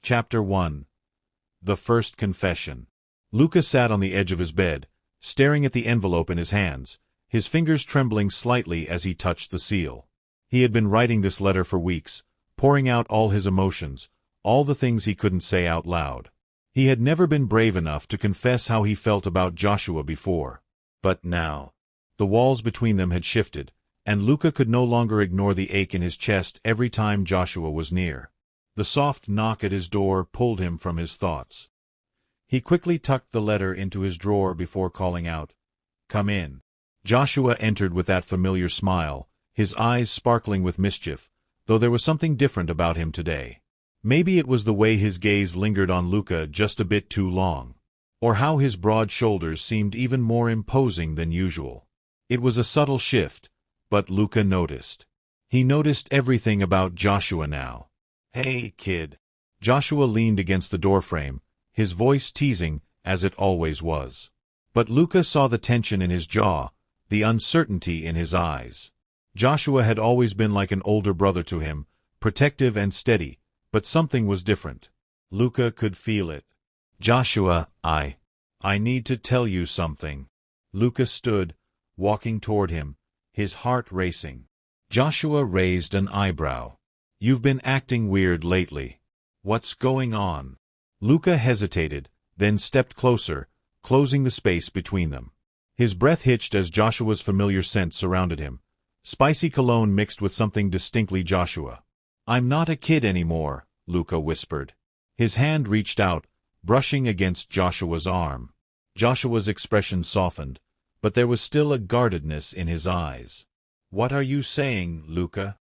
Chapter 1. The First Confession. Luca sat on the edge of his bed, staring at the envelope in his hands, his fingers trembling slightly as he touched the seal. He had been writing this letter for weeks, pouring out all his emotions, all the things he couldn't say out loud. He had never been brave enough to confess how he felt about Joshua before. But now, the walls between them had shifted, and Luca could no longer ignore the ache in his chest every time Joshua was near. The soft knock at his door pulled him from his thoughts. He quickly tucked the letter into his drawer before calling out, "Come in." Joshua entered with that familiar smile, his eyes sparkling with mischief, though there was something different about him today. Maybe it was the way his gaze lingered on Luca just a bit too long, or how his broad shoulders seemed even more imposing than usual. It was a subtle shift, but Luca noticed. He noticed everything about Joshua now. "Hey, kid." Joshua leaned against the doorframe, his voice teasing, as it always was. But Luca saw the tension in his jaw, the uncertainty in his eyes. Joshua had always been like an older brother to him, protective and steady, but something was different. Luca could feel it. "Joshua, I need to tell you something." Luca stood, walking toward him, his heart racing. Joshua raised an eyebrow. "You've been acting weird lately. What's going on?" Luca hesitated, then stepped closer, closing the space between them. His breath hitched as Joshua's familiar scent surrounded him, spicy cologne mixed with something distinctly Joshua. "I'm not a kid anymore," Luca whispered. His hand reached out, brushing against Joshua's arm. Joshua's expression softened, but there was still a guardedness in his eyes. "What are you saying, Luca?"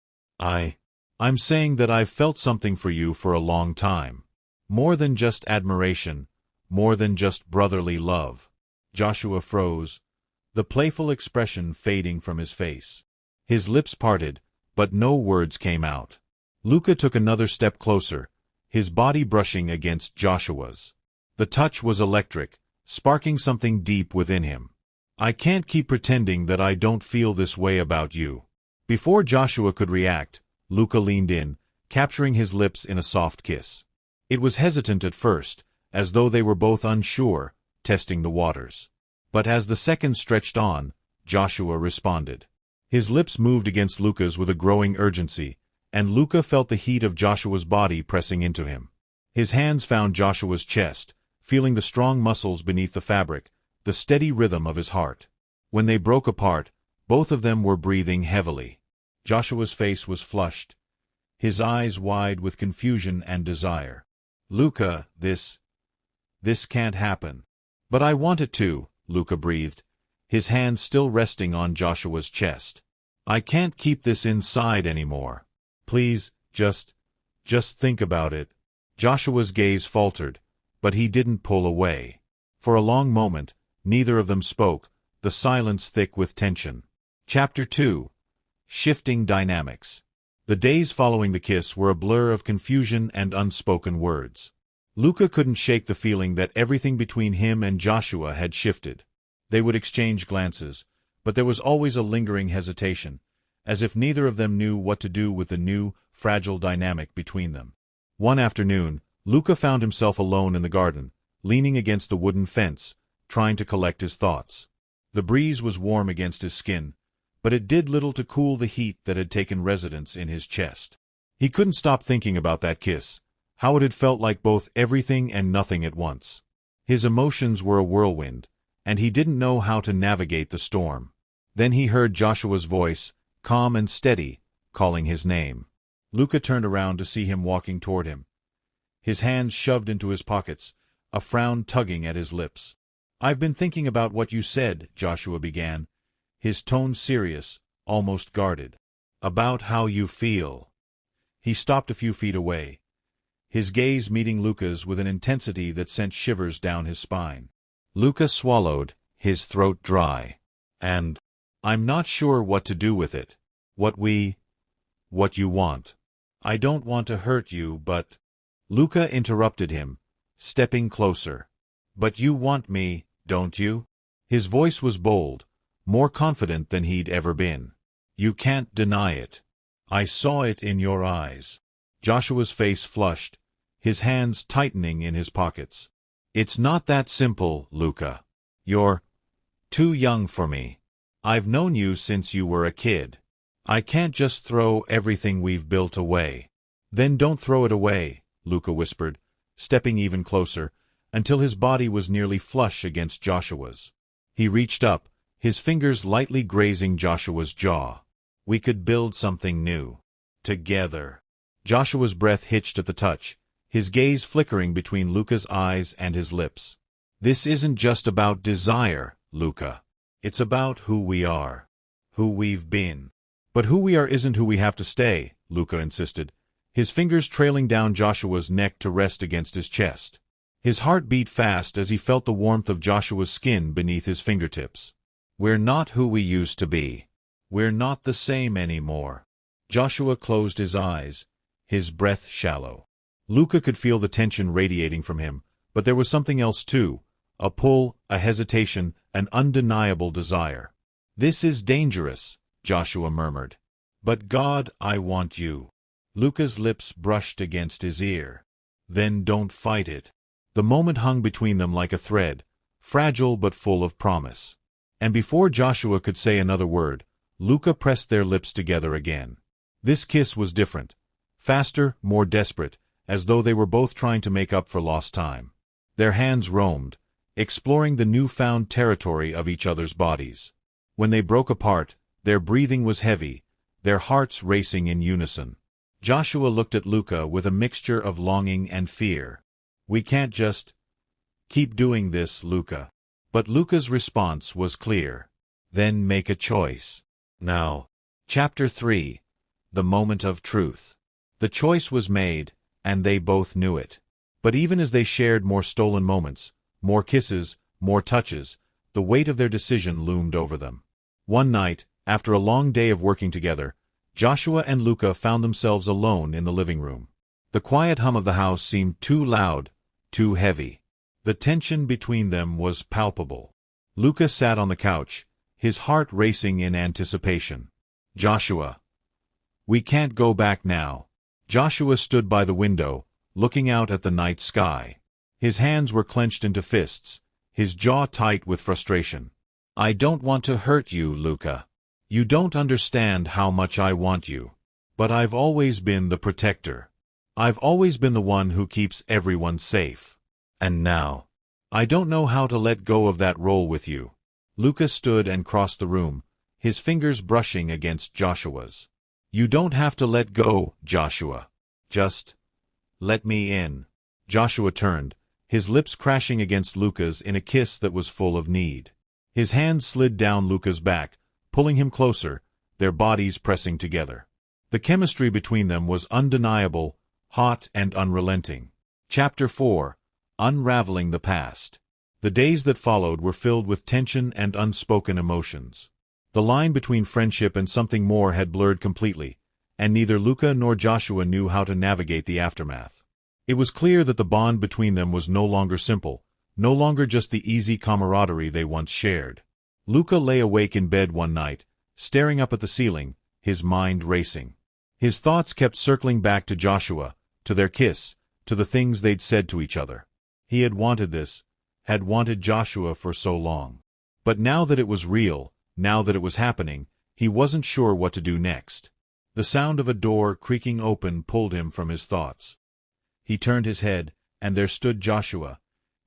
I'm saying that I've felt something for you for a long time. More than just admiration, more than just brotherly love." Joshua froze, the playful expression fading from his face. His lips parted, but no words came out. Luca took another step closer, his body brushing against Joshua's. The touch was electric, sparking something deep within him. "I can't keep pretending that I don't feel this way about you." Before Joshua could react, Luca leaned in, capturing his lips in a soft kiss. It was hesitant at first, as though they were both unsure, testing the waters. But as the seconds stretched on, Joshua responded. His lips moved against Luca's with a growing urgency, and Luca felt the heat of Joshua's body pressing into him. His hands found Joshua's chest, feeling the strong muscles beneath the fabric, the steady rhythm of his heart. When they broke apart, both of them were breathing heavily. Joshua's face was flushed, his eyes wide with confusion and desire. "Luca, this can't happen." "But I want it to," Luca breathed, his hand still resting on Joshua's chest. "I can't keep this inside anymore. Please, just think about it." Joshua's gaze faltered, but he didn't pull away. For a long moment, neither of them spoke, the silence thick with tension. Chapter 2. Shifting Dynamics. The days following the kiss were a blur of confusion and unspoken words. Luca couldn't shake the feeling that everything between him and Joshua had shifted. They would exchange glances, but there was always a lingering hesitation, as if neither of them knew what to do with the new, fragile dynamic between them. One afternoon, Luca found himself alone in the garden, leaning against the wooden fence, trying to collect his thoughts. The breeze was warm against his skin, but it did little to cool the heat that had taken residence in his chest. He couldn't stop thinking about that kiss, how it had felt like both everything and nothing at once. His emotions were a whirlwind, and he didn't know how to navigate the storm. Then he heard Joshua's voice, calm and steady, calling his name. Luca turned around to see him walking toward him, his hands shoved into his pockets, a frown tugging at his lips. "I've been thinking about what you said," Joshua began, his tone serious, almost guarded. "About how you feel." He stopped a few feet away, his gaze meeting Luca's with an intensity that sent shivers down his spine. Luca swallowed, his throat dry. "And I'm not sure what to do with it. What you want. I don't want to hurt you, but—" Luca interrupted him, stepping closer. "But you want me, don't you?" His voice was bold, more confident than he'd ever been. "You can't deny it. I saw it in your eyes." Joshua's face flushed, his hands tightening in his pockets. "It's not that simple, Luca. You're too young for me. I've known you since you were a kid. I can't just throw everything we've built away." "Then don't throw it away," Luca whispered, stepping even closer, until his body was nearly flush against Joshua's. He reached up, his fingers lightly grazing Joshua's jaw. "We could build something new. Together." Joshua's breath hitched at the touch, his gaze flickering between Luca's eyes and his lips. "This isn't just about desire, Luca. It's about who we are. Who we've been." "But who we are isn't who we have to stay," Luca insisted, his fingers trailing down Joshua's neck to rest against his chest. His heart beat fast as he felt the warmth of Joshua's skin beneath his fingertips. "We're not who we used to be. We're not the same anymore." Joshua closed his eyes, his breath shallow. Luca could feel the tension radiating from him, but there was something else too, a pull, a hesitation, an undeniable desire. "This is dangerous," Joshua murmured. "But God, I want you." Luca's lips brushed against his ear. "Then don't fight it." The moment hung between them like a thread, fragile but full of promise. And before Joshua could say another word, Luca pressed their lips together again. This kiss was different, faster, more desperate, as though they were both trying to make up for lost time. Their hands roamed, exploring the newfound territory of each other's bodies. When they broke apart, their breathing was heavy, their hearts racing in unison. Joshua looked at Luca with a mixture of longing and fear. "We can't just keep doing this, Luca." But Luca's response was clear. "Then make a choice. Now." Chapter 3. The Moment of Truth. The choice was made, and they both knew it. But even as they shared more stolen moments, more kisses, more touches, the weight of their decision loomed over them. One night, after a long day of working together, Joshua and Luca found themselves alone in the living room. The quiet hum of the house seemed too loud, too heavy. The tension between them was palpable. Luca sat on the couch, his heart racing in anticipation. "Joshua, we can't go back now." Joshua stood by the window, looking out at the night sky. His hands were clenched into fists, his jaw tight with frustration. "I don't want to hurt you, Luca. You don't understand how much I want you. But I've always been the protector. I've always been the one who keeps everyone safe. And now, I don't know how to let go of that role with you." Luca stood and crossed the room, his fingers brushing against Joshua's. "You don't have to let go, Joshua. Just let me in." Joshua turned, his lips crashing against Luca's in a kiss that was full of need. His hands slid down Luca's back, pulling him closer, their bodies pressing together. The chemistry between them was undeniable, hot and unrelenting. Chapter 4. Unraveling the Past. The days that followed were filled with tension and unspoken emotions. The line between friendship and something more had blurred completely, and neither Luca nor Joshua knew how to navigate the aftermath. It was clear that the bond between them was no longer simple, no longer just the easy camaraderie they once shared. Luca lay awake in bed one night, staring up at the ceiling, his mind racing. His thoughts kept circling back to Joshua, to their kiss, to the things they'd said to each other. He had wanted this, had wanted Joshua for so long. But now that it was real, now that it was happening, he wasn't sure what to do next. The sound of a door creaking open pulled him from his thoughts. He turned his head, and there stood Joshua,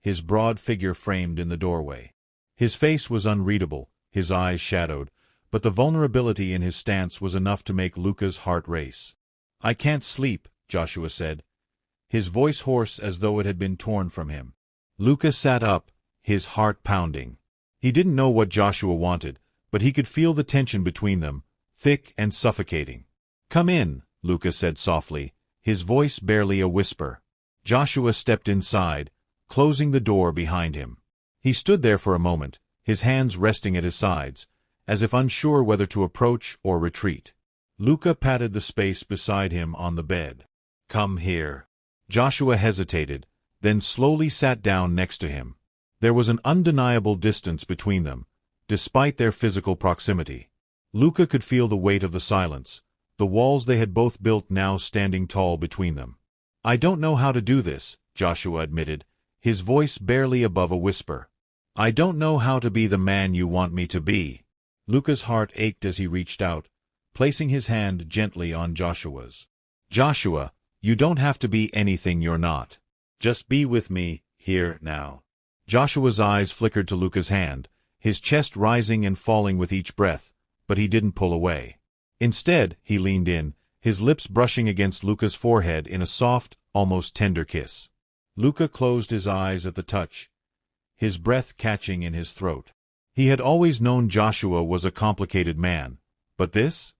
his broad figure framed in the doorway. His face was unreadable, his eyes shadowed, but the vulnerability in his stance was enough to make Luca's heart race. "I can't sleep," Joshua said, his voice hoarse as though it had been torn from him. Luca sat up, his heart pounding. He didn't know what Joshua wanted, but he could feel the tension between them, thick and suffocating. "Come in," Luca said softly, his voice barely a whisper. Joshua stepped inside, closing the door behind him. He stood there for a moment, his hands resting at his sides, as if unsure whether to approach or retreat. Luca patted the space beside him on the bed. "Come here." Joshua hesitated, then slowly sat down next to him. There was an undeniable distance between them, despite their physical proximity. Luca could feel the weight of the silence, the walls they had both built now standing tall between them. I don't know how to do this, Joshua admitted, his voice barely above a whisper. I don't know how to be the man you want me to be. Luca's heart ached as he reached out, placing his hand gently on Joshua's. Joshua, you don't have to be anything you're not. Just be with me, here, now. Joshua's eyes flickered to Luca's hand, his chest rising and falling with each breath, but he didn't pull away. Instead, he leaned in, his lips brushing against Luca's forehead in a soft, almost tender kiss. Luca closed his eyes at the touch, his breath catching in his throat. He had always known Joshua was a complicated man, but this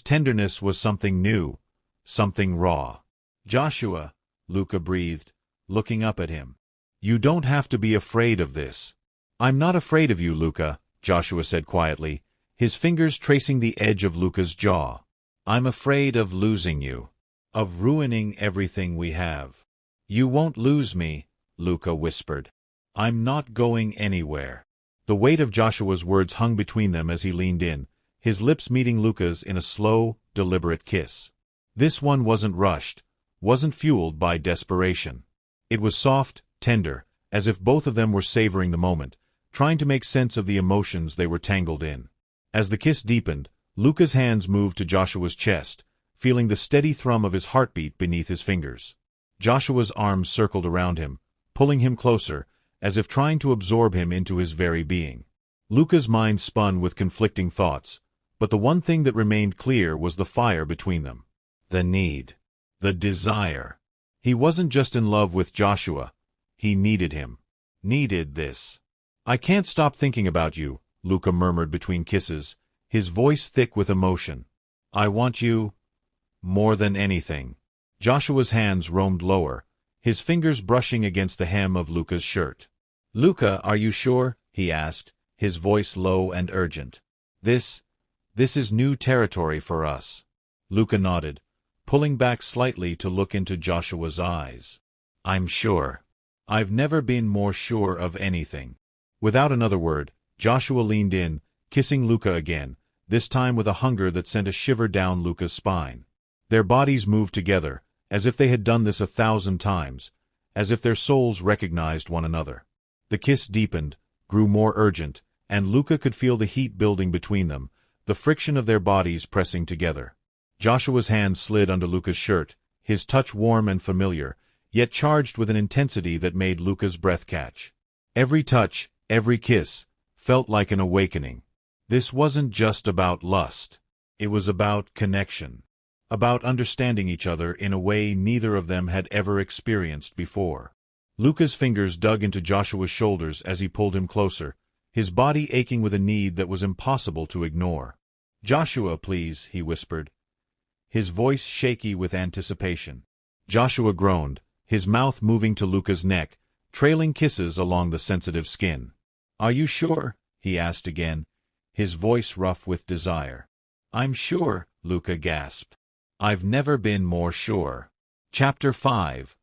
tenderness was something new, something raw. Joshua, Luca breathed, looking up at him. You don't have to be afraid of this. I'm not afraid of you, Luca, Joshua said quietly, his fingers tracing the edge of Luca's jaw. I'm afraid of losing you, of ruining everything we have. You won't lose me, Luca whispered. I'm not going anywhere. The weight of Joshua's words hung between them as he leaned in, his lips meeting Luca's in a slow, deliberate kiss. This one wasn't rushed, wasn't fueled by desperation. It was soft, tender, as if both of them were savoring the moment, trying to make sense of the emotions they were tangled in. As the kiss deepened, Luca's hands moved to Joshua's chest, feeling the steady thrum of his heartbeat beneath his fingers. Joshua's arms circled around him, pulling him closer, as if trying to absorb him into his very being. Luca's mind spun with conflicting thoughts, but the one thing that remained clear was the fire between them. The need. The desire. He wasn't just in love with Joshua. He needed him. Needed this. I can't stop thinking about you, Luca murmured between kisses, his voice thick with emotion. I want you more than anything. Joshua's hands roamed lower, his fingers brushing against the hem of Luca's shirt. Luca, are you sure? He asked, his voice low and urgent. This is new territory for us. Luca nodded, pulling back slightly to look into Joshua's eyes. I'm sure. I've never been more sure of anything. Without another word, Joshua leaned in, kissing Luca again, this time with a hunger that sent a shiver down Luca's spine. Their bodies moved together, as if they had done this 1,000 times, as if their souls recognized one another. The kiss deepened, grew more urgent, and Luca could feel the heat building between them, the friction of their bodies pressing together. Joshua's hand slid under Luca's shirt, his touch warm and familiar, yet charged with an intensity that made Luca's breath catch. Every touch, every kiss, felt like an awakening. This wasn't just about lust. It was about connection. About understanding each other in a way neither of them had ever experienced before. Luca's fingers dug into Joshua's shoulders as he pulled him closer, his body aching with a need that was impossible to ignore. Joshua, please, he whispered, his voice shaky with anticipation. Joshua groaned, his mouth moving to Luca's neck, trailing kisses along the sensitive skin. Are you sure? He asked again, his voice rough with desire. I'm sure, Luca gasped. I've never been more sure. Chapter 5.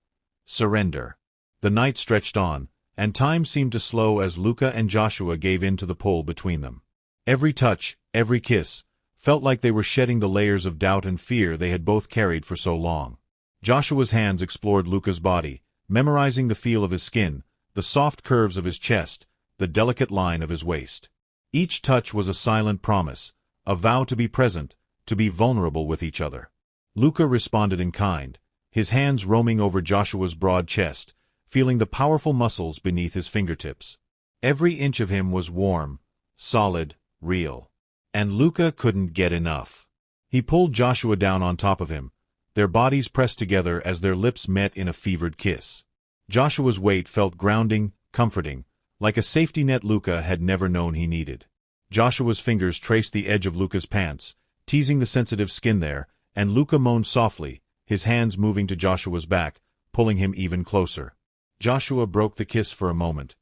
Surrender. The night stretched on, and time seemed to slow as Luca and Joshua gave in to the pull between them. Every touch, every kiss, felt like they were shedding the layers of doubt and fear they had both carried for so long. Joshua's hands explored Luca's body, memorizing the feel of his skin, the soft curves of his chest, the delicate line of his waist. Each touch was a silent promise, a vow to be present, to be vulnerable with each other. Luca responded in kind, his hands roaming over Joshua's broad chest, feeling the powerful muscles beneath his fingertips. Every inch of him was warm, solid, real. And Luca couldn't get enough. He pulled Joshua down on top of him, their bodies pressed together as their lips met in a fevered kiss. Joshua's weight felt grounding, comforting, like a safety net Luca had never known he needed. Joshua's fingers traced the edge of Luca's pants, teasing the sensitive skin there, and Luca moaned softly, his hands moving to Joshua's back, pulling him even closer. Joshua broke the kiss for a moment,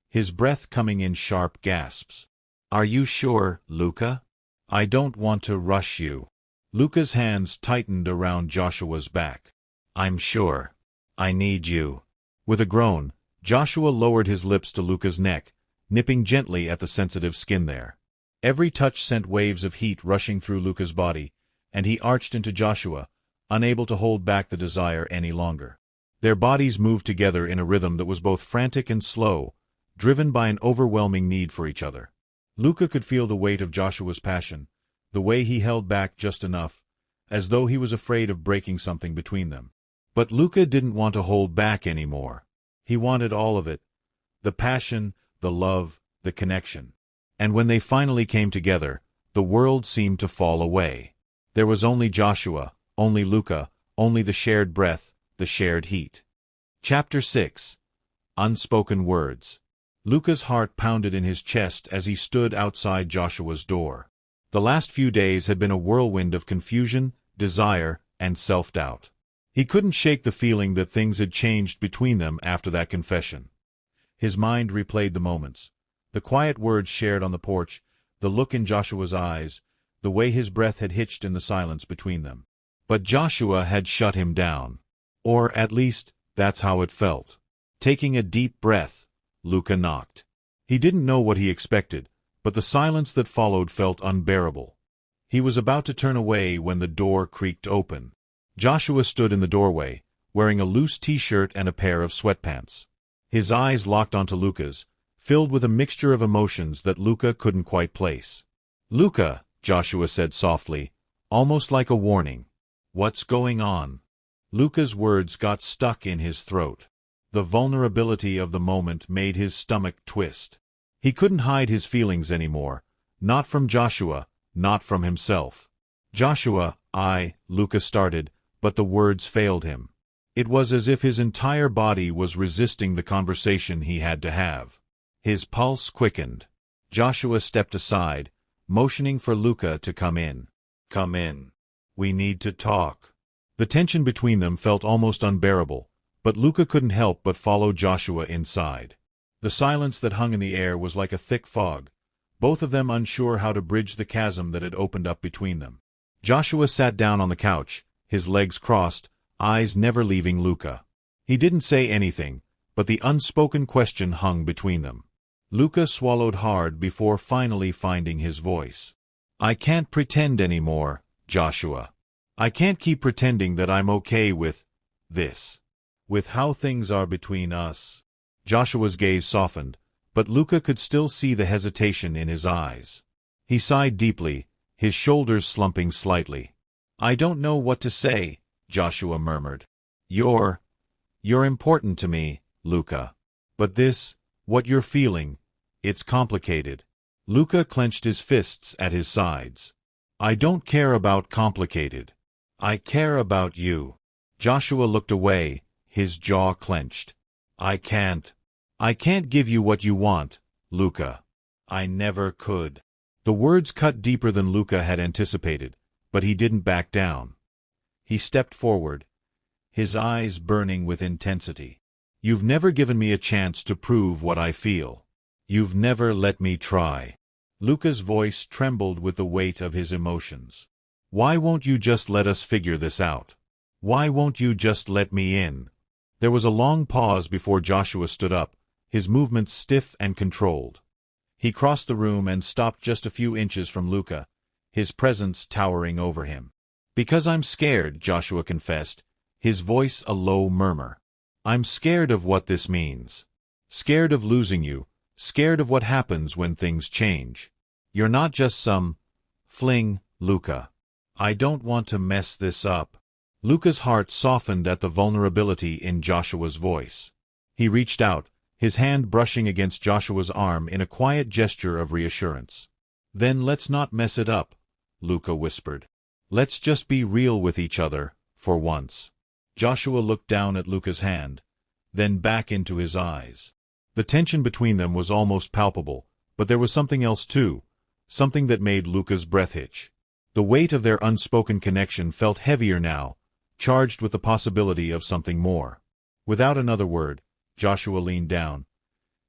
his breath coming in sharp gasps. Are you sure, Luca? I don't want to rush you. Luca's hands tightened around Joshua's back. I'm sure. I need you. With a groan, Joshua lowered his lips to Luca's neck, nipping gently at the sensitive skin there. Every touch sent waves of heat rushing through Luca's body, and he arched into Joshua, unable to hold back the desire any longer. Their bodies moved together in a rhythm that was both frantic and slow, driven by an overwhelming need for each other. Luca could feel the weight of Joshua's passion, the way he held back just enough, as though he was afraid of breaking something between them. But Luca didn't want to hold back anymore. He wanted all of it, the passion, the love, the connection. And when they finally came together, the world seemed to fall away. There was only Joshua, only Luca, only the shared breath, the shared heat. Chapter 6. Unspoken Words. Luca's heart pounded in his chest as he stood outside Joshua's door. The last few days had been a whirlwind of confusion, desire, and self-doubt. He couldn't shake the feeling that things had changed between them after that confession. His mind replayed the moments, the quiet words shared on the porch, the look in Joshua's eyes, the way his breath had hitched in the silence between them. But Joshua had shut him down. Or, at least, that's how it felt. Taking a deep breath, Luca knocked. He didn't know what he expected, but the silence that followed felt unbearable. He was about to turn away when the door creaked open. Joshua stood in the doorway, wearing a loose t-shirt and a pair of sweatpants. His eyes locked onto Luca's, filled with a mixture of emotions that Luca couldn't quite place. "Luca," Joshua said softly, almost like a warning. "What's going on?" Luca's words got stuck in his throat. The vulnerability of the moment made his stomach twist. He couldn't hide his feelings anymore, not from Joshua, not from himself. "Joshua, Luca started, but the words failed him. It was as if his entire body was resisting the conversation he had to have. His pulse quickened. Joshua stepped aside, motioning for Luca to come in. "Come in. We need to talk." The tension between them felt almost unbearable, but Luca couldn't help but follow Joshua inside. The silence that hung in the air was like a thick fog, both of them unsure how to bridge the chasm that had opened up between them. Joshua sat down on the couch, his legs crossed, eyes never leaving Luca. He didn't say anything, but the unspoken question hung between them. Luca swallowed hard before finally finding his voice. "I can't pretend anymore, Joshua. I can't keep pretending that I'm okay with this. With how things are between us." Joshua's gaze softened, but Luca could still see the hesitation in his eyes. He sighed deeply, his shoulders slumping slightly. "I don't know what to say," Joshua murmured. You're important to me, Luca. But this, what you're feeling, it's complicated." Luca clenched his fists at his sides. "I don't care about complicated. I care about you." Joshua looked away, his jaw clenched. I can't give you what you want, Luca. I never could." The words cut deeper than Luca had anticipated, but he didn't back down. He stepped forward, his eyes burning with intensity. "You've never given me a chance to prove what I feel. You've never let me try." Luca's voice trembled with the weight of his emotions. "Why won't you just let us figure this out? Why won't you just let me in?" There was a long pause before Joshua stood up, his movements stiff and controlled. He crossed the room and stopped just a few inches from Luca, his presence towering over him. "Because I'm scared," Joshua confessed, his voice a low murmur. "I'm scared of what this means. Scared of losing you, scared of what happens when things change. You're not just some fling, Luca. I don't want to mess this up." Luca's heart softened at the vulnerability in Joshua's voice. He reached out, his hand brushing against Joshua's arm in a quiet gesture of reassurance. "Then let's not mess it up," Luca whispered. "Let's just be real with each other, for once." Joshua looked down at Luca's hand, then back into his eyes. The tension between them was almost palpable, but there was something else too, something that made Luca's breath hitch. The weight of their unspoken connection felt heavier now, charged with the possibility of something more. Without another word, Joshua leaned down,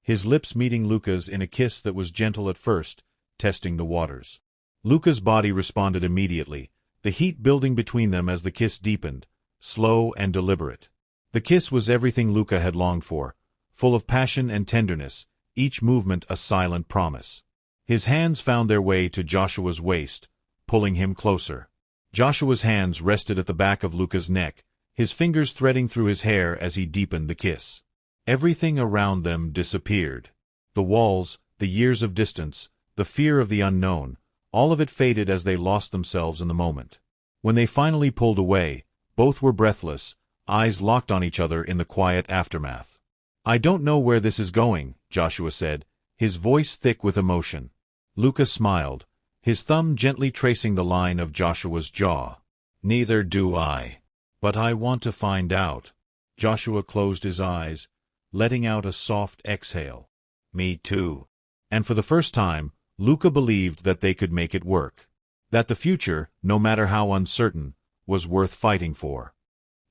his lips meeting Luca's in a kiss that was gentle at first, testing the waters. Luca's body responded immediately, the heat building between them as the kiss deepened, slow and deliberate. The kiss was everything Luca had longed for, full of passion and tenderness, each movement a silent promise. His hands found their way to Joshua's waist, pulling him closer. Joshua's hands rested at the back of Luca's neck, his fingers threading through his hair as he deepened the kiss. Everything around them disappeared. The walls, the years of distance, the fear of the unknown, all of it faded as they lost themselves in the moment. When they finally pulled away, both were breathless, eyes locked on each other in the quiet aftermath. "I don't know where this is going," Joshua said, his voice thick with emotion. Luca smiled, his thumb gently tracing the line of Joshua's jaw. "Neither do I. But I want to find out." Joshua closed his eyes, letting out a soft exhale. "Me too." And for the first time, Luca believed that they could make it work. That the future, no matter how uncertain, was worth fighting for.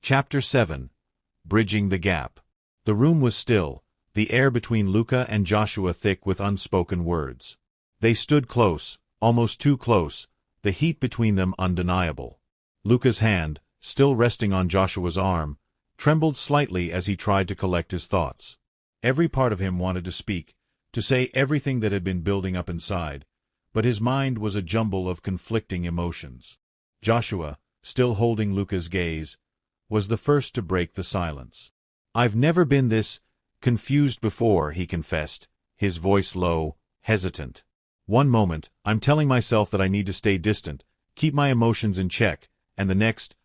Chapter 7. Bridging the Gap. The room was still, the air between Luca and Joshua thick with unspoken words. They stood close, almost too close, the heat between them undeniable. Luca's hand, still resting on Joshua's arm, trembled slightly as he tried to collect his thoughts. Every part of him wanted to speak, to say everything that had been building up inside, but his mind was a jumble of conflicting emotions. Joshua, still holding Luca's gaze, was the first to break the silence. "I've never been this confused before," he confessed, his voice low, hesitant. "One moment, I'm telling myself that I need to stay distant, keep my emotions in check, and the next,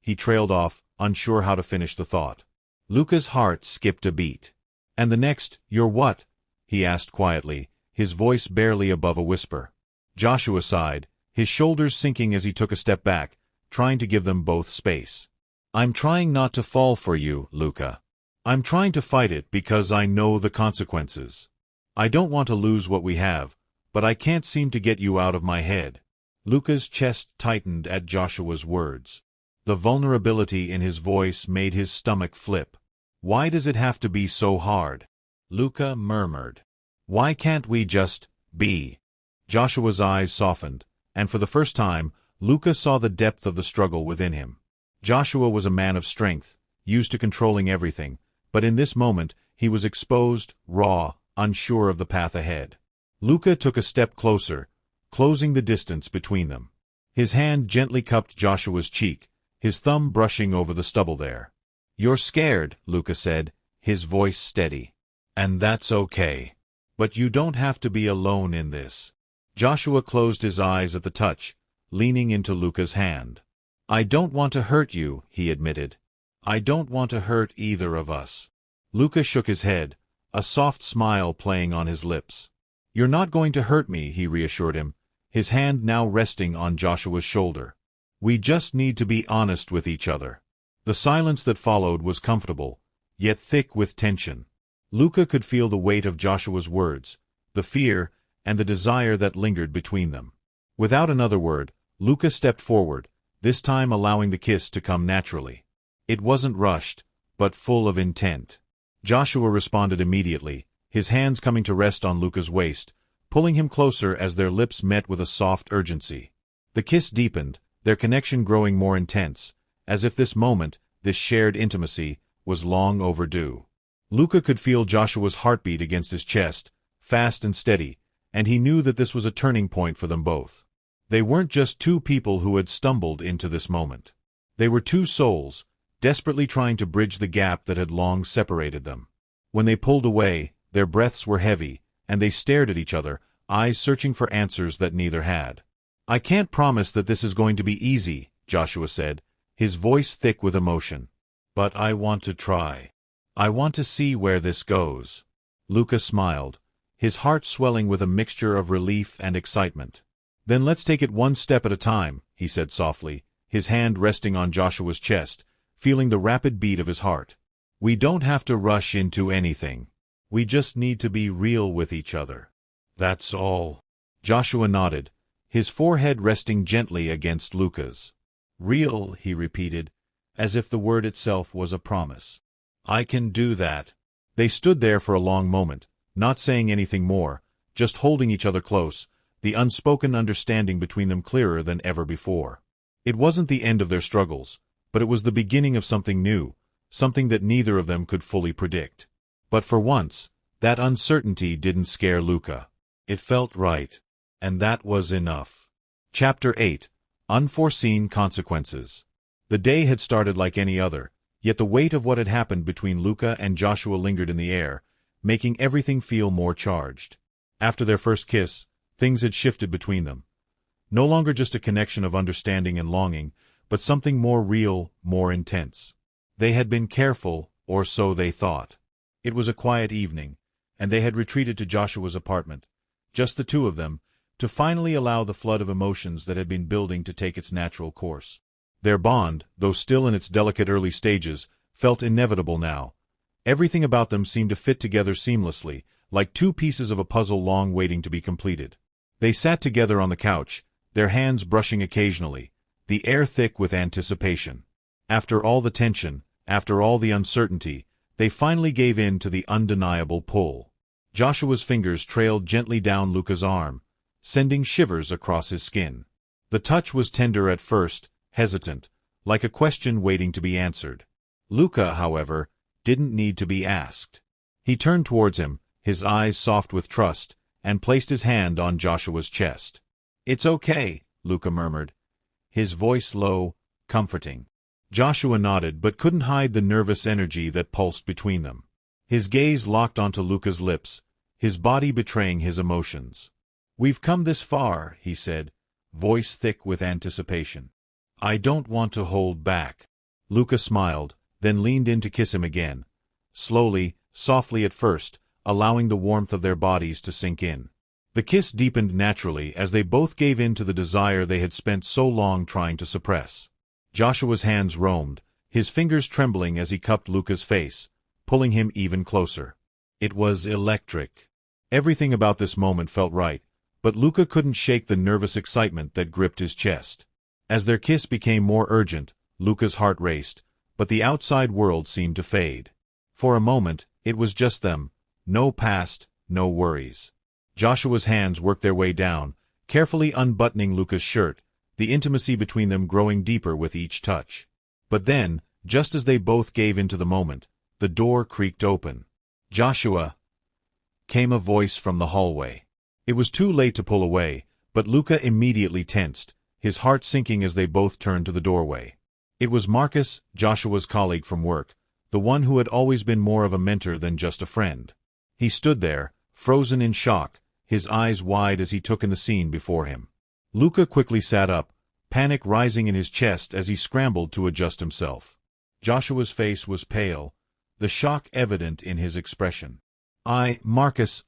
he trailed off, unsure how to finish the thought. Luca's heart skipped a beat. "And the next, you're what?" he asked quietly, his voice barely above a whisper. Joshua sighed, his shoulders sinking as he took a step back, trying to give them both space. "I'm trying not to fall for you, Luca. I'm trying to fight it because I know the consequences. I don't want to lose what we have, but I can't seem to get you out of my head." Luca's chest tightened at Joshua's words. The vulnerability in his voice made his stomach flip. "Why does it have to be so hard?" Luca murmured. "Why can't we just be?" Joshua's eyes softened, and for the first time, Luca saw the depth of the struggle within him. Joshua was a man of strength, used to controlling everything, but in this moment, he was exposed, raw, unsure of the path ahead. Luca took a step closer, closing the distance between them. His hand gently cupped Joshua's cheek, his thumb brushing over the stubble there. "You're scared," Luca said, his voice steady. "And that's okay. But you don't have to be alone in this." Joshua closed his eyes at the touch, leaning into Luca's hand. "I don't want to hurt you," he admitted. "I don't want to hurt either of us." Luca shook his head, a soft smile playing on his lips. "You're not going to hurt me," he reassured him, his hand now resting on Joshua's shoulder. "We just need to be honest with each other." The silence that followed was comfortable, yet thick with tension. Luca could feel the weight of Joshua's words, the fear, and the desire that lingered between them. Without another word, Luca stepped forward, this time allowing the kiss to come naturally. It wasn't rushed, but full of intent. Joshua responded immediately, his hands coming to rest on Luca's waist, pulling him closer as their lips met with a soft urgency. The kiss deepened, their connection growing more intense, as if this moment, this shared intimacy, was long overdue. Luca could feel Joshua's heartbeat against his chest, fast and steady, and he knew that this was a turning point for them both. They weren't just two people who had stumbled into this moment. They were two souls, desperately trying to bridge the gap that had long separated them. When they pulled away, their breaths were heavy, and they stared at each other, eyes searching for answers that neither had. "I can't promise that this is going to be easy," Joshua said, his voice thick with emotion. "But I want to try. I want to see where this goes." Luca smiled, his heart swelling with a mixture of relief and excitement. "Then let's take it one step at a time," he said softly, his hand resting on Joshua's chest, feeling the rapid beat of his heart. "We don't have to rush into anything. We just need to be real with each other. That's all." Joshua nodded, his forehead resting gently against Luca's. "Real," he repeated, as if the word itself was a promise. "I can do that." They stood there for a long moment, not saying anything more, just holding each other close, the unspoken understanding between them clearer than ever before. It wasn't the end of their struggles, but it was the beginning of something new, something that neither of them could fully predict. But for once, that uncertainty didn't scare Luca. It felt right. And that was enough. Chapter 8. Unforeseen consequences. The day had started like any other, yet the weight of what had happened between Luca and Joshua lingered in the air, making everything feel more charged. After their first kiss, things had shifted between them. No longer just a connection of understanding and longing, but something more real, more intense. They had been careful, or so they thought. It was a quiet evening, and they had retreated to Joshua's apartment, just the two of them, to finally allow the flood of emotions that had been building to take its natural course. Their bond, though still in its delicate early stages, felt inevitable now. Everything about them seemed to fit together seamlessly, like two pieces of a puzzle long waiting to be completed. They sat together on the couch, their hands brushing occasionally, the air thick with anticipation. After all the tension, after all the uncertainty, they finally gave in to the undeniable pull. Joshua's fingers trailed gently down Luca's arm, sending shivers across his skin. The touch was tender at first, hesitant, like a question waiting to be answered. Luca, however, didn't need to be asked. He turned towards him, his eyes soft with trust, and placed his hand on Joshua's chest. "It's okay," Luca murmured, his voice low, comforting. Joshua nodded but couldn't hide the nervous energy that pulsed between them. His gaze locked onto Luca's lips, his body betraying his emotions. "We've come this far," he said, voice thick with anticipation. "I don't want to hold back." Luca smiled, then leaned in to kiss him again, slowly, softly at first, allowing the warmth of their bodies to sink in. The kiss deepened naturally as they both gave in to the desire they had spent so long trying to suppress. Joshua's hands roamed, his fingers trembling as he cupped Luca's face, pulling him even closer. It was electric. Everything about this moment felt right, but Luca couldn't shake the nervous excitement that gripped his chest. As their kiss became more urgent, Luca's heart raced, but the outside world seemed to fade. For a moment, it was just them, no past, no worries. Joshua's hands worked their way down, carefully unbuttoning Luca's shirt, the intimacy between them growing deeper with each touch. But then, just as they both gave into the moment, the door creaked open. "Joshua!" came a voice from the hallway. It was too late to pull away, but Luca immediately tensed, his heart sinking as they both turned to the doorway. It was Marcus, Joshua's colleague from work, the one who had always been more of a mentor than just a friend. He stood there, frozen in shock, his eyes wide as he took in the scene before him. Luca quickly sat up, panic rising in his chest as he scrambled to adjust himself. Joshua's face was pale, the shock evident in his expression. Marcus,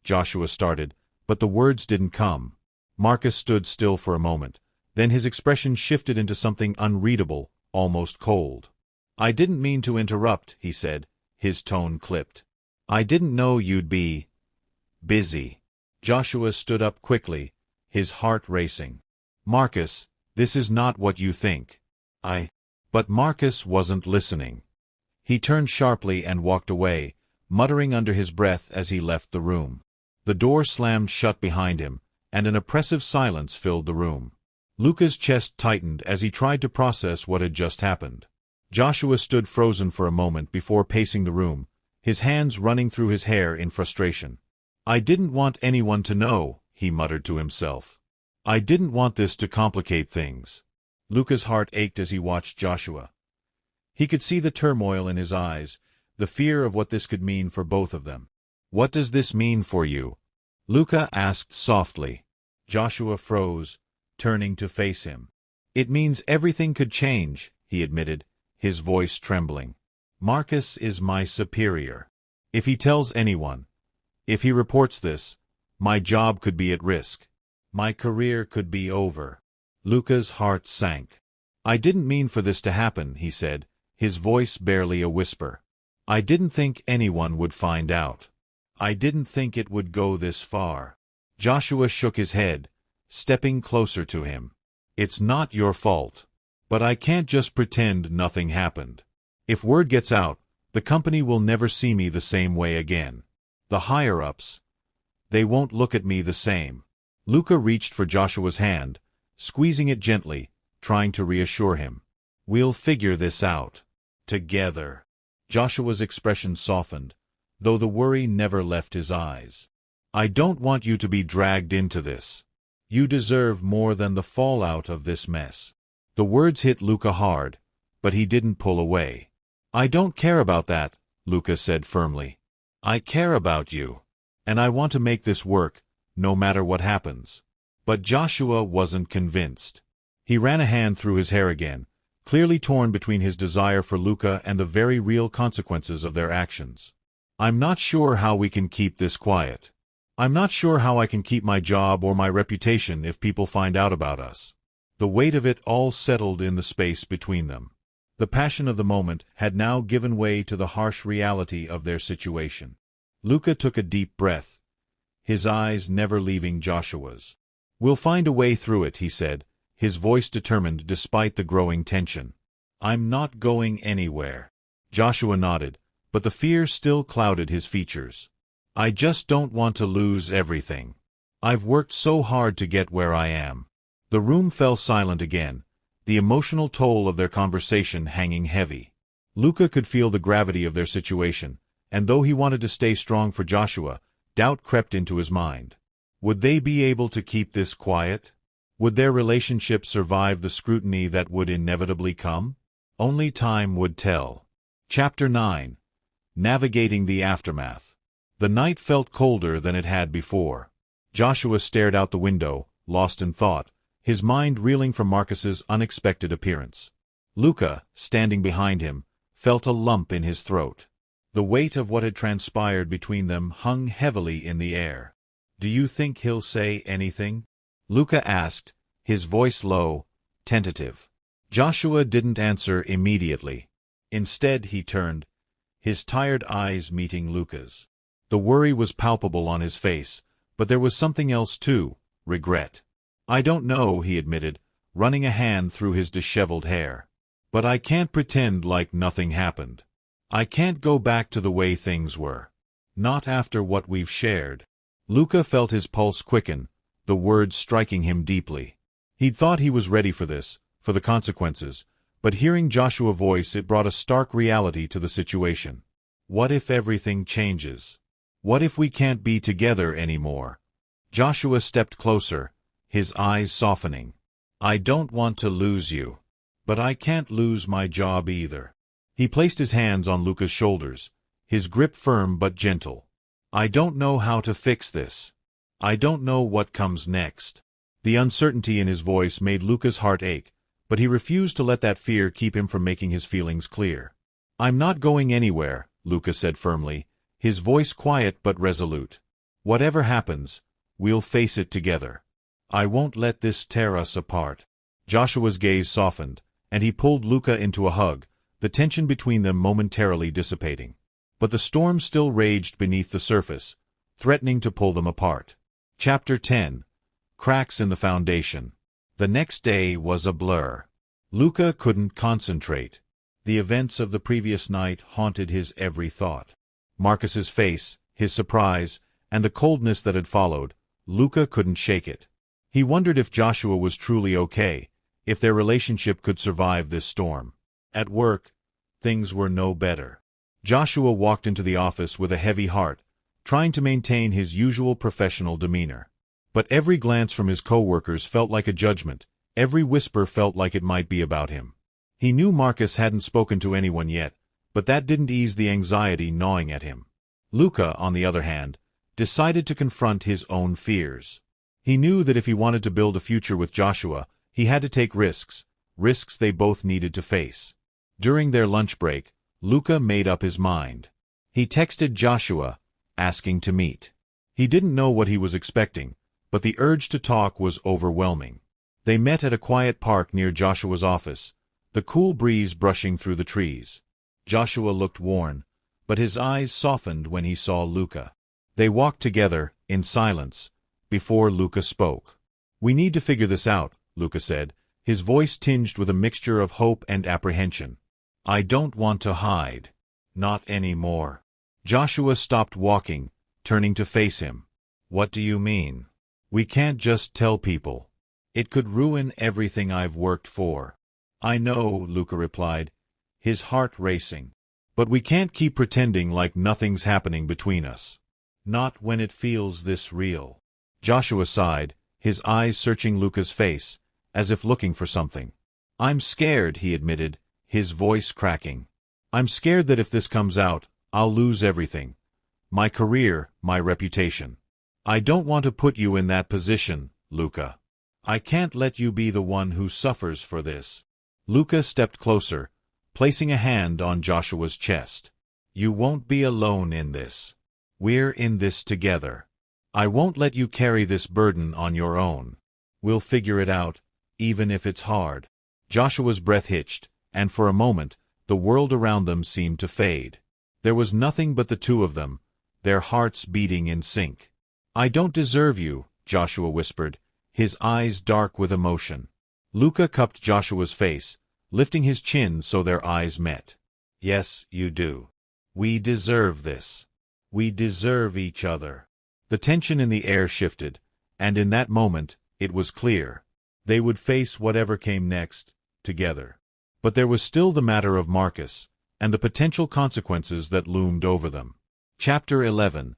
Joshua started, but the words didn't come. Marcus stood still for a moment, then his expression shifted into something unreadable, almost cold. "I didn't mean to interrupt," he said, his tone clipped. "I didn't know you'd be busy." Joshua stood up quickly, his heart racing. "Marcus, this is not what you think." But Marcus wasn't listening. He turned sharply and walked away, muttering under his breath as he left the room. The door slammed shut behind him, and an oppressive silence filled the room. Luca's chest tightened as he tried to process what had just happened. Joshua stood frozen for a moment before pacing the room, his hands running through his hair in frustration. "I didn't want anyone to know," he muttered to himself. "I didn't want this to complicate things." Luca's heart ached as he watched Joshua. He could see the turmoil in his eyes, the fear of what this could mean for both of them. "What does this mean for you?" Luca asked softly. Joshua froze, turning to face him. "It means everything could change," he admitted, his voice trembling. "Marcus is my superior. If he tells anyone, if he reports this, my job could be at risk. My career could be over." Luca's heart sank. "I didn't mean for this to happen," he said, his voice barely a whisper. "I didn't think anyone would find out. I didn't think it would go this far." Joshua shook his head, stepping closer to him. "It's not your fault. But I can't just pretend nothing happened. If word gets out, the company will never see me the same way again. The higher-ups, they won't look at me the same." Luca reached for Joshua's hand, squeezing it gently, trying to reassure him. "We'll figure this out. Together." Joshua's expression softened, though the worry never left his eyes. "I don't want you to be dragged into this. You deserve more than the fallout of this mess. The words hit Luca hard, but he didn't pull away. I don't care about that, Luca said firmly. I care about you. And I want to make this work, no matter what happens. But Joshua wasn't convinced. He ran a hand through his hair again, clearly torn between his desire for Luca and the very real consequences of their actions. I'm not sure how we can keep this quiet. I'm not sure how I can keep my job or my reputation if people find out about us. The weight of it all settled in the space between them. The passion of the moment had now given way to the harsh reality of their situation. Luca took a deep breath, his eyes never leaving Joshua's. We'll find a way through it, he said, his voice determined despite the growing tension. I'm not going anywhere. Joshua nodded, but the fear still clouded his features. I just don't want to lose everything. I've worked so hard to get where I am. The room fell silent again, the emotional toll of their conversation hanging heavy. Luca could feel the gravity of their situation, and though he wanted to stay strong for Joshua, doubt crept into his mind. Would they be able to keep this quiet? Would their relationship survive the scrutiny that would inevitably come? Only time would tell. Chapter 9. Navigating the Aftermath. The night felt colder than it had before. Joshua stared out the window, lost in thought, his mind reeling from Marcus's unexpected appearance. Luca, standing behind him, felt a lump in his throat. The weight of what had transpired between them hung heavily in the air. Do you think he'll say anything? Luca asked, his voice low, tentative. Joshua didn't answer immediately. Instead he turned, his tired eyes meeting Luca's. The worry was palpable on his face, but there was something else too, regret. I don't know, he admitted, running a hand through his disheveled hair. But I can't pretend like nothing happened. I can't go back to the way things were. Not after what we've shared. Luca felt his pulse quicken, the words striking him deeply. He'd thought he was ready for this, for the consequences, but hearing Joshua's voice it brought a stark reality to the situation. What if everything changes? What if we can't be together anymore? Joshua stepped closer, his eyes softening. I don't want to lose you. But I can't lose my job either. He placed his hands on Luca's shoulders, his grip firm but gentle. I don't know how to fix this. I don't know what comes next. The uncertainty in his voice made Luca's heart ache, but he refused to let that fear keep him from making his feelings clear. I'm not going anywhere, Luca said firmly, his voice quiet but resolute. Whatever happens, we'll face it together. I won't let this tear us apart. Joshua's gaze softened, and he pulled Luca into a hug, the tension between them momentarily dissipating. But the storm still raged beneath the surface, threatening to pull them apart. Chapter 10. Cracks in the Foundation. The next day was a blur. Luca couldn't concentrate. The events of the previous night haunted his every thought. Marcus's face, his surprise, and the coldness that had followed, Luca couldn't shake it. He wondered if Joshua was truly okay, if their relationship could survive this storm. At work, things were no better. Joshua walked into the office with a heavy heart, trying to maintain his usual professional demeanor. But every glance from his co-workers felt like a judgment, every whisper felt like it might be about him. He knew Marcus hadn't spoken to anyone yet, but that didn't ease the anxiety gnawing at him. Luca, on the other hand, decided to confront his own fears. He knew that if he wanted to build a future with Joshua, he had to take risks they both needed to face. During their lunch break, Luca made up his mind. He texted Joshua, asking to meet. He didn't know what he was expecting, but the urge to talk was overwhelming. They met at a quiet park near Joshua's office, the cool breeze brushing through the trees. Joshua looked worn, but his eyes softened when he saw Luca. They walked together, in silence, before Luca spoke. We need to figure this out, Luca said, his voice tinged with a mixture of hope and apprehension. I don't want to hide. Not anymore. Joshua stopped walking, turning to face him. What do you mean? We can't just tell people. It could ruin everything I've worked for. I know, Luca replied, his heart racing. But we can't keep pretending like nothing's happening between us. Not when it feels this real. Joshua sighed, his eyes searching Luca's face, as if looking for something. "I'm scared," he admitted, his voice cracking. "I'm scared that if this comes out, I'll lose everything. My career, my reputation. I don't want to put you in that position, Luca. I can't let you be the one who suffers for this." Luca stepped closer, placing a hand on Joshua's chest. "You won't be alone in this. We're in this together. I won't let you carry this burden on your own. We'll figure it out, even if it's hard." Joshua's breath hitched, and for a moment, the world around them seemed to fade. There was nothing but the two of them, their hearts beating in sync. "I don't deserve you," Joshua whispered, his eyes dark with emotion. Luca cupped Joshua's face, lifting his chin so their eyes met. "Yes, you do. We deserve this. We deserve each other." The tension in the air shifted, and in that moment, it was clear. They would face whatever came next, together. But there was still the matter of Marcus, and the potential consequences that loomed over them. Chapter 11.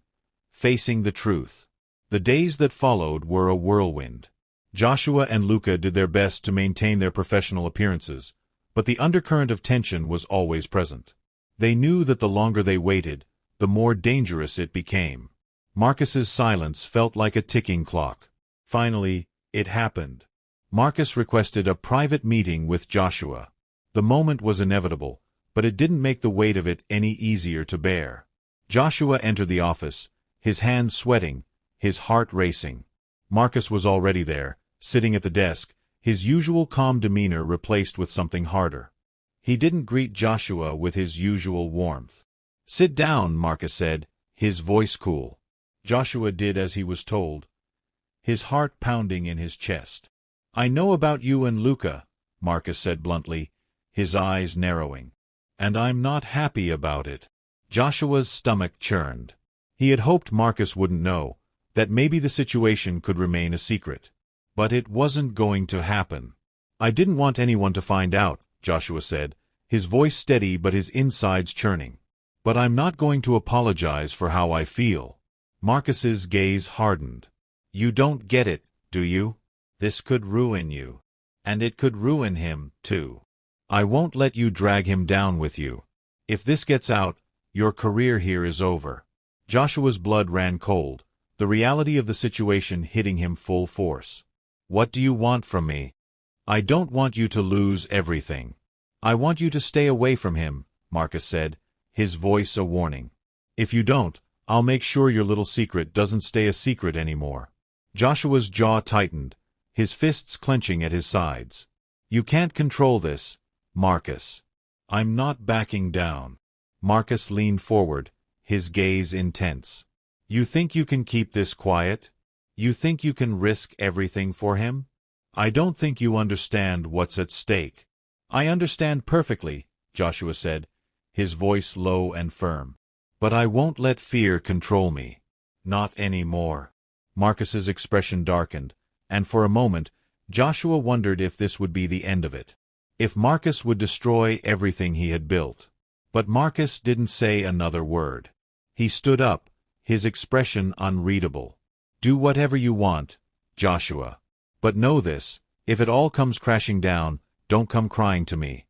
Facing the Truth. The days that followed were a whirlwind. Joshua and Luca did their best to maintain their professional appearances, but the undercurrent of tension was always present. They knew that the longer they waited, the more dangerous it became. Marcus's silence felt like a ticking clock. Finally, it happened. Marcus requested a private meeting with Joshua. The moment was inevitable, but it didn't make the weight of it any easier to bear. Joshua entered the office, his hands sweating, his heart racing. Marcus was already there, sitting at the desk, his usual calm demeanor replaced with something harder. He didn't greet Joshua with his usual warmth. "Sit down," Marcus said, his voice cool. Joshua did as he was told, his heart pounding in his chest. "I know about you and Luca," Marcus said bluntly, his eyes narrowing. "And I'm not happy about it." Joshua's stomach churned. He had hoped Marcus wouldn't know, that maybe the situation could remain a secret. But it wasn't going to happen. "I didn't want anyone to find out," Joshua said, his voice steady but his insides churning. "But I'm not going to apologize for how I feel." Marcus's gaze hardened. "You don't get it, do you? This could ruin you. And it could ruin him, too. I won't let you drag him down with you. If this gets out, your career here is over." Joshua's blood ran cold, the reality of the situation hitting him full force. "What do you want from me?" "I don't want you to lose everything. I want you to stay away from him," Marcus said, his voice a warning. "If you don't, I'll make sure your little secret doesn't stay a secret anymore." Joshua's jaw tightened, his fists clenching at his sides. "You can't control this, Marcus." "I'm not backing down." Marcus leaned forward, his gaze intense. "You think you can keep this quiet? You think you can risk everything for him? I don't think you understand what's at stake." "I understand perfectly," Joshua said, his voice low and firm. "But I won't let fear control me. Not anymore." Marcus's expression darkened, and for a moment, Joshua wondered if this would be the end of it. If Marcus would destroy everything he had built. But Marcus didn't say another word. He stood up, his expression unreadable. "Do whatever you want, Joshua. But know this, if it all comes crashing down, don't come crying to me."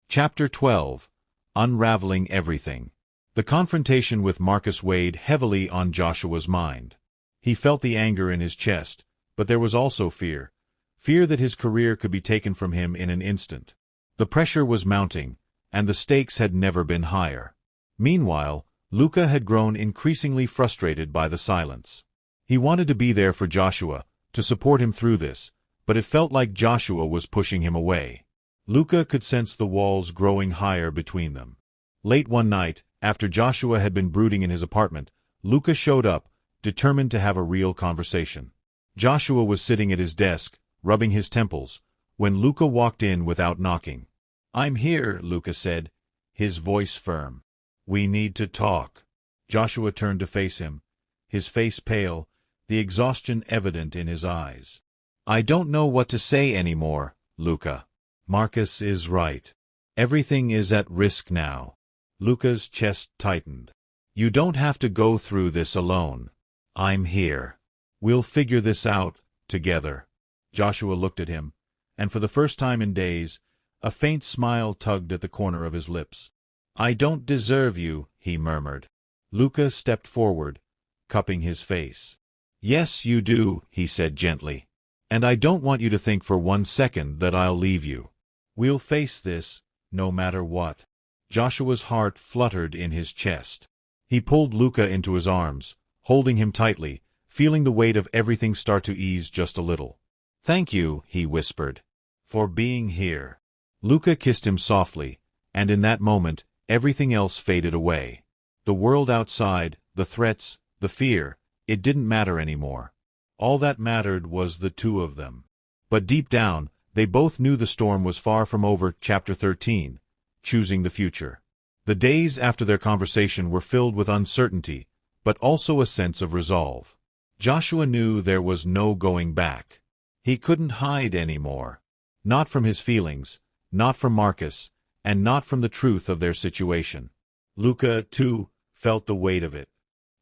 Chapter 12. Unraveling Everything. The confrontation with Marcus weighed heavily on Joshua's mind. He felt the anger in his chest, but there was also fear. Fear that his career could be taken from him in an instant. The pressure was mounting, and the stakes had never been higher. Meanwhile, Luca had grown increasingly frustrated by the silence. He wanted to be there for Joshua, to support him through this, but it felt like Joshua was pushing him away. Luca could sense the walls growing higher between them. Late one night, after Joshua had been brooding in his apartment, Luca showed up, determined to have a real conversation. Joshua was sitting at his desk, rubbing his temples, when Luca walked in without knocking. "I'm here," Luca said, his voice firm. "We need to talk." Joshua turned to face him, his face pale, the exhaustion evident in his eyes. "I don't know what to say anymore, Luca. Marcus is right. Everything is at risk now." Luca's chest tightened. "You don't have to go through this alone. I'm here. We'll figure this out, together. Joshua looked at him, and for the first time in days, a faint smile tugged at the corner of his lips. "I don't deserve you," he murmured. Luca stepped forward, cupping his face. "Yes, you do," he said gently. "And I don't want you to think for 1 second that I'll leave you. We'll face this, no matter what." Joshua's heart fluttered in his chest. He pulled Luca into his arms, holding him tightly, feeling the weight of everything start to ease just a little. "Thank you," he whispered, "for being here." Luca kissed him softly, and in that moment, everything else faded away. The world outside, the threats, the fear, it didn't matter anymore. All that mattered was the two of them. But deep down, they both knew the storm was far from over. Chapter 13. Choosing the future. The days after their conversation were filled with uncertainty, but also a sense of resolve. Joshua knew there was no going back. He couldn't hide anymore. Not from his feelings, not from Marcus, and not from the truth of their situation. Luca, too, felt the weight of it.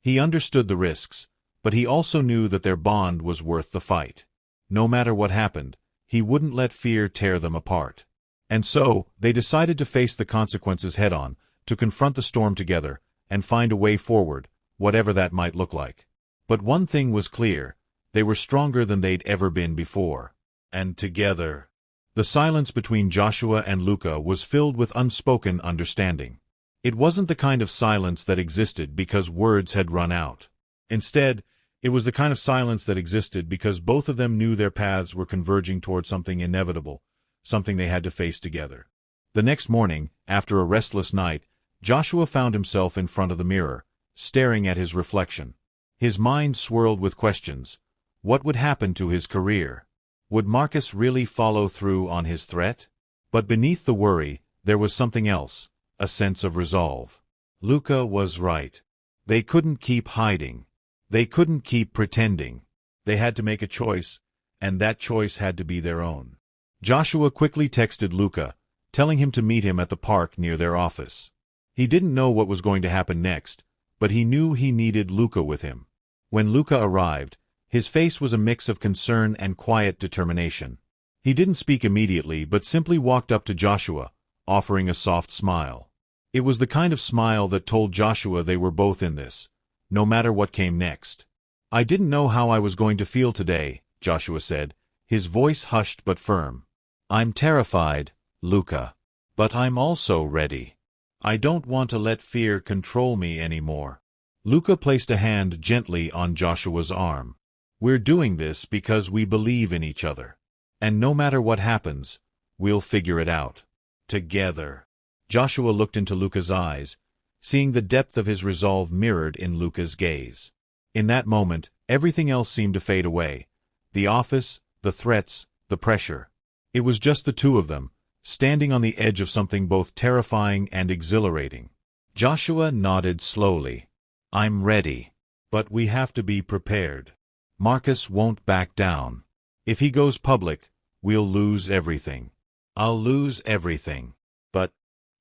He understood the risks, but he also knew that their bond was worth the fight. No matter what happened, he wouldn't let fear tear them apart. And so, they decided to face the consequences head-on, to confront the storm together, and find a way forward, whatever that might look like. But one thing was clear: they were stronger than they'd ever been before. And together. The silence between Joshua and Luca was filled with unspoken understanding. It wasn't the kind of silence that existed because words had run out. Instead, it was the kind of silence that existed because both of them knew their paths were converging toward something inevitable, something they had to face together. The next morning, after a restless night, Joshua found himself in front of the mirror, staring at his reflection. His mind swirled with questions. What would happen to his career? Would Marcus really follow through on his threat? But beneath the worry, there was something else, a sense of resolve. Luca was right. They couldn't keep hiding. They couldn't keep pretending. They had to make a choice, and that choice had to be their own. Joshua quickly texted Luca, telling him to meet him at the park near their office. He didn't know what was going to happen next, but he knew he needed Luca with him. When Luca arrived, his face was a mix of concern and quiet determination. He didn't speak immediately but simply walked up to Joshua, offering a soft smile. It was the kind of smile that told Joshua they were both in this, no matter what came next. "I didn't know how I was going to feel today," Joshua said, his voice hushed but firm. "I'm terrified, Luca. But I'm also ready. I don't want to let fear control me anymore." Luca placed a hand gently on Joshua's arm. "We're doing this because we believe in each other. And no matter what happens, we'll figure it out. Together." Joshua looked into Luca's eyes, seeing the depth of his resolve mirrored in Luca's gaze. In that moment, everything else seemed to fade away. The office, the threats, the pressure. It was just the two of them, standing on the edge of something both terrifying and exhilarating. Joshua nodded slowly. "I'm ready. But we have to be prepared. Marcus won't back down. If he goes public, we'll lose everything. I'll lose everything. But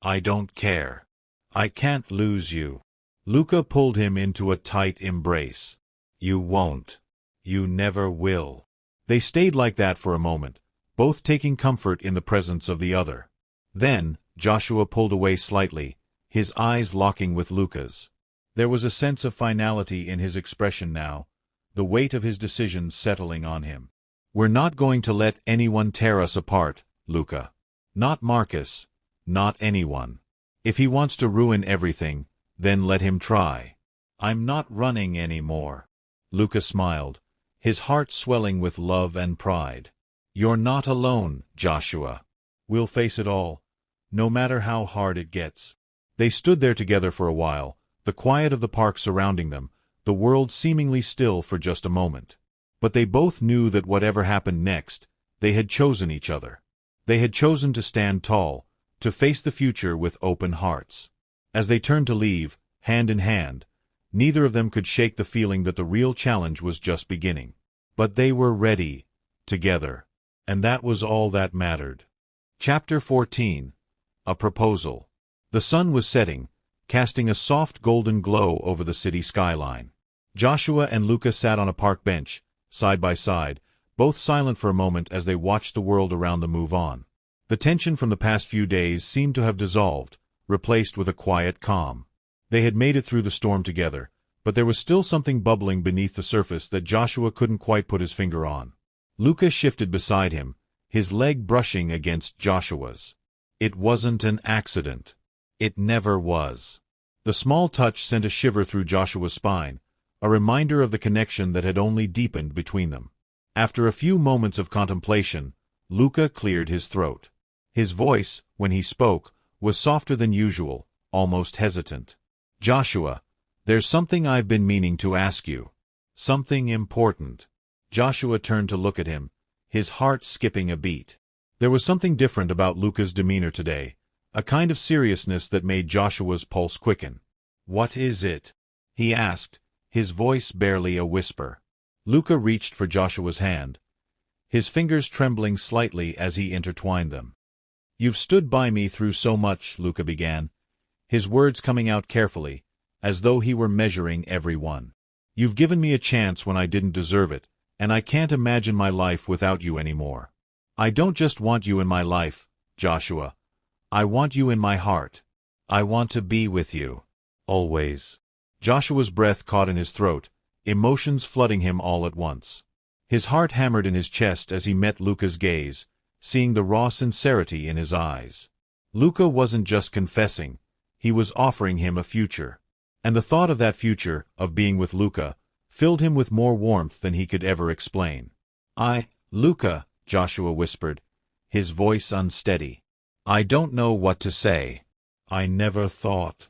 I don't care. I can't lose you." Luca pulled him into a tight embrace. "You won't. You never will." They stayed like that for a moment, both taking comfort in the presence of the other. Then, Joshua pulled away slightly, his eyes locking with Luca's. There was a sense of finality in his expression now, the weight of his decision settling on him. "We're not going to let anyone tear us apart, Luca. Not Marcus. Not anyone. If he wants to ruin everything, then let him try. I'm not running anymore." Luca smiled, his heart swelling with love and pride. "You're not alone, Joshua. We'll face it all, no matter how hard it gets." They stood there together for a while, the quiet of the park surrounding them, the world seemingly still for just a moment. But they both knew that whatever happened next, they had chosen each other. They had chosen to stand tall, to face the future with open hearts. As they turned to leave, hand in hand, neither of them could shake the feeling that the real challenge was just beginning. But they were ready, together. And that was all that mattered. Chapter 14. A Proposal. The sun was setting, casting a soft golden glow over the city skyline. Joshua and Luca sat on a park bench, side by side, both silent for a moment as they watched the world around them move on. The tension from the past few days seemed to have dissolved, replaced with a quiet calm. They had made it through the storm together, but there was still something bubbling beneath the surface that Joshua couldn't quite put his finger on. Luca shifted beside him, his leg brushing against Joshua's. It wasn't an accident. It never was. The small touch sent a shiver through Joshua's spine, a reminder of the connection that had only deepened between them. After a few moments of contemplation, Luca cleared his throat. His voice, when he spoke, was softer than usual, almost hesitant. "Joshua, there's something I've been meaning to ask you. Something important." Joshua turned to look at him, his heart skipping a beat. There was something different about Luca's demeanor today, a kind of seriousness that made Joshua's pulse quicken. "What is it?" he asked, his voice barely a whisper. Luca reached for Joshua's hand, his fingers trembling slightly as he intertwined them. "You've stood by me through so much," Luca began, his words coming out carefully, as though he were measuring every one. "You've given me a chance when I didn't deserve it, and I can't imagine my life without you anymore. I don't just want you in my life, Joshua. I want you in my heart. I want to be with you. Always." Joshua's breath caught in his throat, emotions flooding him all at once. His heart hammered in his chest as he met Luca's gaze, seeing the raw sincerity in his eyes. Luca wasn't just confessing, he was offering him a future. And the thought of that future, of being with Luca, filled him with more warmth than he could ever explain. Luca," Joshua whispered, his voice unsteady. "I don't know what to say. I never thought."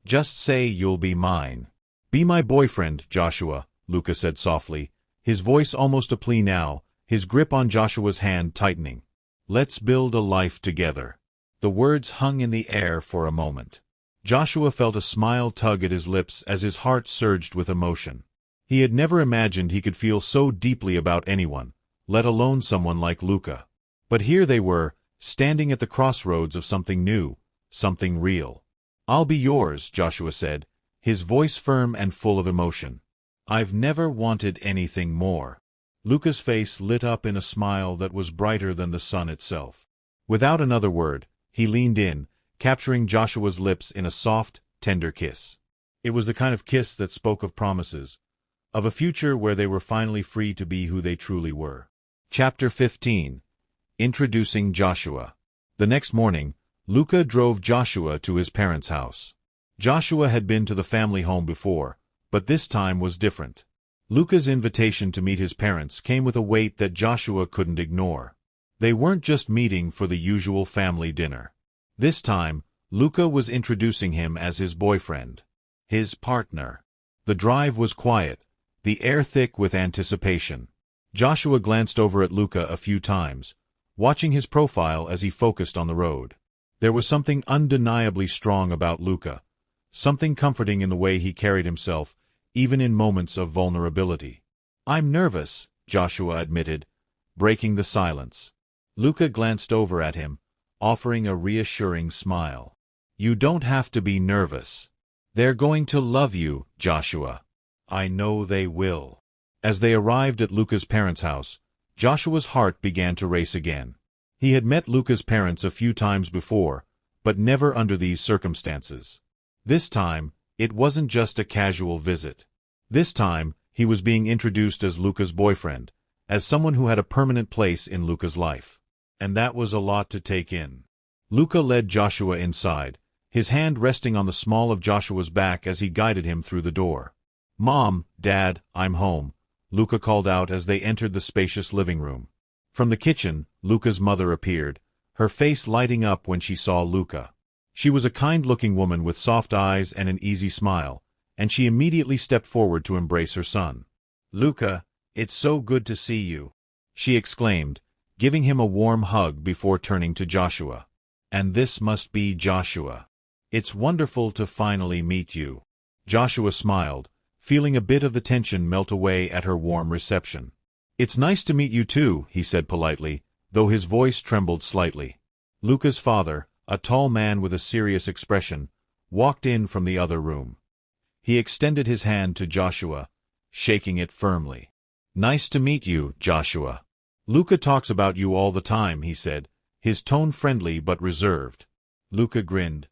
"Just say you'll be mine." "Be my boyfriend, Joshua," Luca said softly, his voice almost a plea now, his grip on Joshua's hand tightening. "Let's build a life together." The words hung in the air for a moment. Joshua felt a smile tug at his lips as his heart surged with emotion. He had never imagined he could feel so deeply about anyone, let alone someone like Luca. But here they were, standing at the crossroads of something new, something real. "I'll be yours," Joshua said, his voice firm and full of emotion. "I've never wanted anything more." Luca's face lit up in a smile that was brighter than the sun itself. Without another word, he leaned in, capturing Joshua's lips in a soft, tender kiss. It was the kind of kiss that spoke of promises, of a future where they were finally free to be who they truly were. Chapter 15. Introducing Joshua. The next morning, Luca drove Joshua to his parents' house. Joshua had been to the family home before, but this time was different. Luca's invitation to meet his parents came with a weight that Joshua couldn't ignore. They weren't just meeting for the usual family dinner. This time, Luca was introducing him as his boyfriend, his partner. The drive was quiet, the air thick with anticipation. Joshua glanced over at Luca a few times, watching his profile as he focused on the road. There was something undeniably strong about Luca, something comforting in the way he carried himself, even in moments of vulnerability. "I'm nervous," Joshua admitted, breaking the silence. Luca glanced over at him, offering a reassuring smile. "You don't have to be nervous. They're going to love you, Joshua. I know they will." As they arrived at Luca's parents' house, Joshua's heart began to race again. He had met Luca's parents a few times before, but never under these circumstances. This time, it wasn't just a casual visit. This time, he was being introduced as Luca's boyfriend, as someone who had a permanent place in Luca's life. And that was a lot to take in. Luca led Joshua inside, his hand resting on the small of Joshua's back as he guided him through the door. "Mom, Dad, I'm home," Luca called out as they entered the spacious living room. From the kitchen, Luca's mother appeared, her face lighting up when she saw Luca. She was a kind-looking woman with soft eyes and an easy smile, and she immediately stepped forward to embrace her son. "Luca, it's so good to see you," she exclaimed, giving him a warm hug before turning to Joshua. "And this must be Joshua. It's wonderful to finally meet you." Joshua smiled, feeling a bit of the tension melt away at her warm reception. "It's nice to meet you too," he said politely, though his voice trembled slightly. Luca's father, a tall man with a serious expression, walked in from the other room. He extended his hand to Joshua, shaking it firmly. "Nice to meet you, Joshua." Luca talks about you all the time, he said, his tone friendly but reserved. Luca grinned,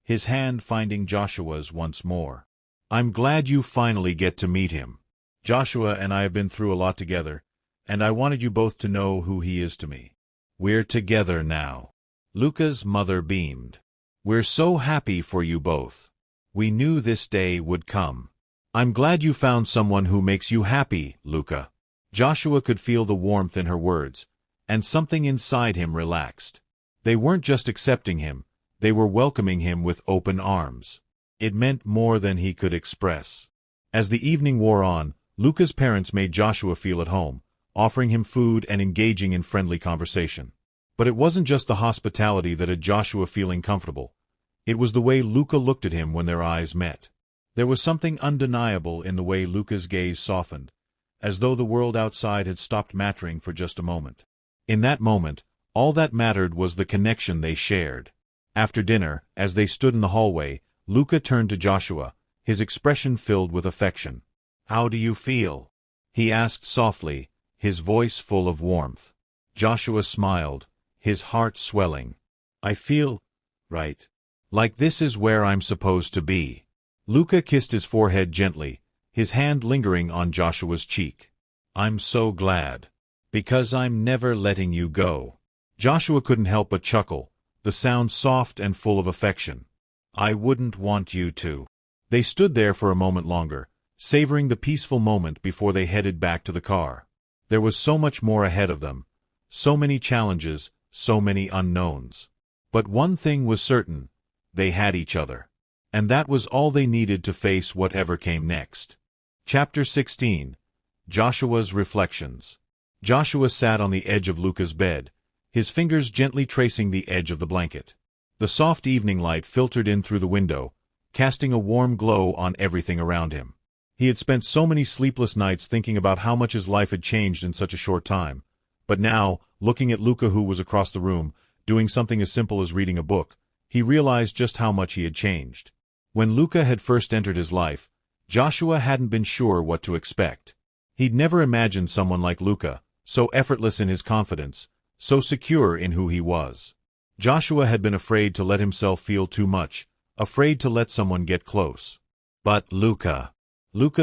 his hand finding Joshua's once more. I'm glad you finally get to meet him. Joshua and I have been through a lot together, and I wanted you both to know who he is to me. We're together now. Luca's mother beamed. We're so happy for you both. We knew this day would come. I'm glad you found someone who makes you happy, Luca. Joshua could feel the warmth in her words, and something inside him relaxed. They weren't just accepting him, they were welcoming him with open arms. It meant more than he could express. As the evening wore on, Luca's parents made Joshua feel at home, offering him food and engaging in friendly conversation. But it wasn't just the hospitality that had Joshua feeling comfortable. It was the way Luca looked at him when their eyes met. There was something undeniable in the way Luca's gaze softened, as though the world outside had stopped mattering for just a moment. In that moment, all that mattered was the connection they shared. After dinner, as they stood in the hallway, Luca turned to Joshua, his expression filled with affection. How do you feel? He asked softly, his voice full of warmth. Joshua smiled, his heart swelling. I feel right. Like this is where I'm supposed to be. Luca kissed his forehead gently, his hand lingering on Joshua's cheek. I'm so glad. Because I'm never letting you go. Joshua couldn't help but chuckle, the sound soft and full of affection. I wouldn't want you to. They stood there for a moment longer, savoring the peaceful moment before they headed back to the car. There was so much more ahead of them, so many challenges, so many unknowns. But one thing was certain, they had each other. And that was all they needed to face whatever came next. Chapter 16. Joshua's Reflections. Joshua sat on the edge of Luca's bed, his fingers gently tracing the edge of the blanket. The soft evening light filtered in through the window, casting a warm glow on everything around him. He had spent so many sleepless nights thinking about how much his life had changed in such a short time. But now, looking at Luca who was across the room, doing something as simple as reading a book, he realized just how much he had changed. When Luca had first entered his life, Joshua hadn't been sure what to expect. He'd never imagined someone like Luca, so effortless in his confidence, so secure in who he was. Joshua had been afraid to let himself feel too much, afraid to let someone get close. But Luca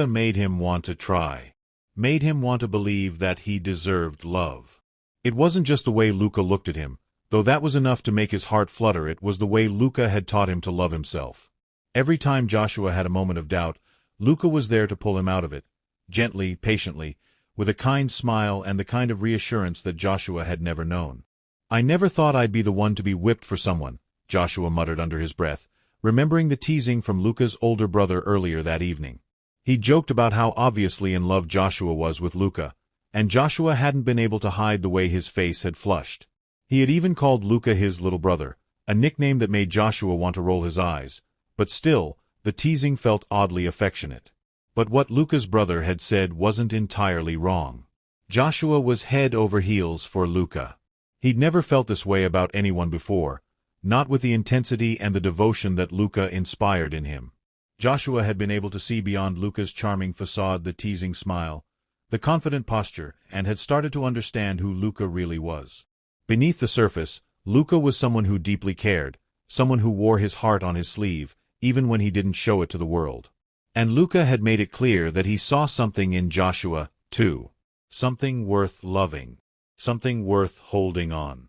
made him want to try. Made him want to believe that he deserved love. It wasn't just the way Luca looked at him, though that was enough to make his heart flutter. It was the way Luca had taught him to love himself. Every time Joshua had a moment of doubt, Luca was there to pull him out of it, gently, patiently, with a kind smile and the kind of reassurance that Joshua had never known. I never thought I'd be the one to be whipped for someone, Joshua muttered under his breath, remembering the teasing from Luca's older brother earlier that evening. He joked about how obviously in love Joshua was with Luca, and Joshua hadn't been able to hide the way his face had flushed. He had even called Luca his little brother, a nickname that made Joshua want to roll his eyes, but still, the teasing felt oddly affectionate. But what Luca's brother had said wasn't entirely wrong. Joshua was head over heels for Luca. He'd never felt this way about anyone before, not with the intensity and the devotion that Luca inspired in him. Joshua had been able to see beyond Luca's charming facade, the teasing smile, the confident posture, and had started to understand who Luca really was. Beneath the surface, Luca was someone who deeply cared, someone who wore his heart on his sleeve, even when he didn't show it to the world. And Luca had made it clear that he saw something in Joshua, too. Something worth loving. Something worth holding on.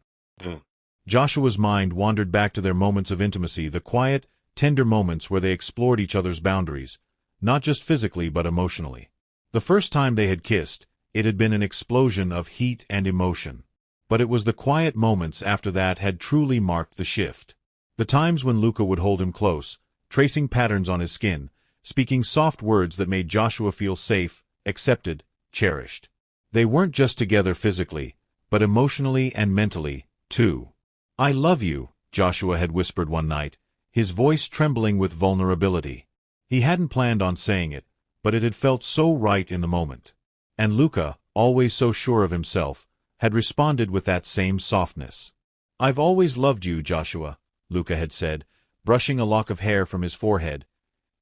Joshua's mind wandered back to their moments of intimacy, the quiet, tender moments where they explored each other's boundaries, not just physically but emotionally. The first time they had kissed, it had been an explosion of heat and emotion. But it was the quiet moments after that had truly marked the shift. The times when Luca would hold him close, tracing patterns on his skin, speaking soft words that made Joshua feel safe, accepted, cherished. They weren't just together physically, but emotionally and mentally, too. I love you, Joshua had whispered one night, his voice trembling with vulnerability. He hadn't planned on saying it, but it had felt so right in the moment. And Luca, always so sure of himself, had responded with that same softness. I've always loved you, Joshua, Luca had said, brushing a lock of hair from his forehead,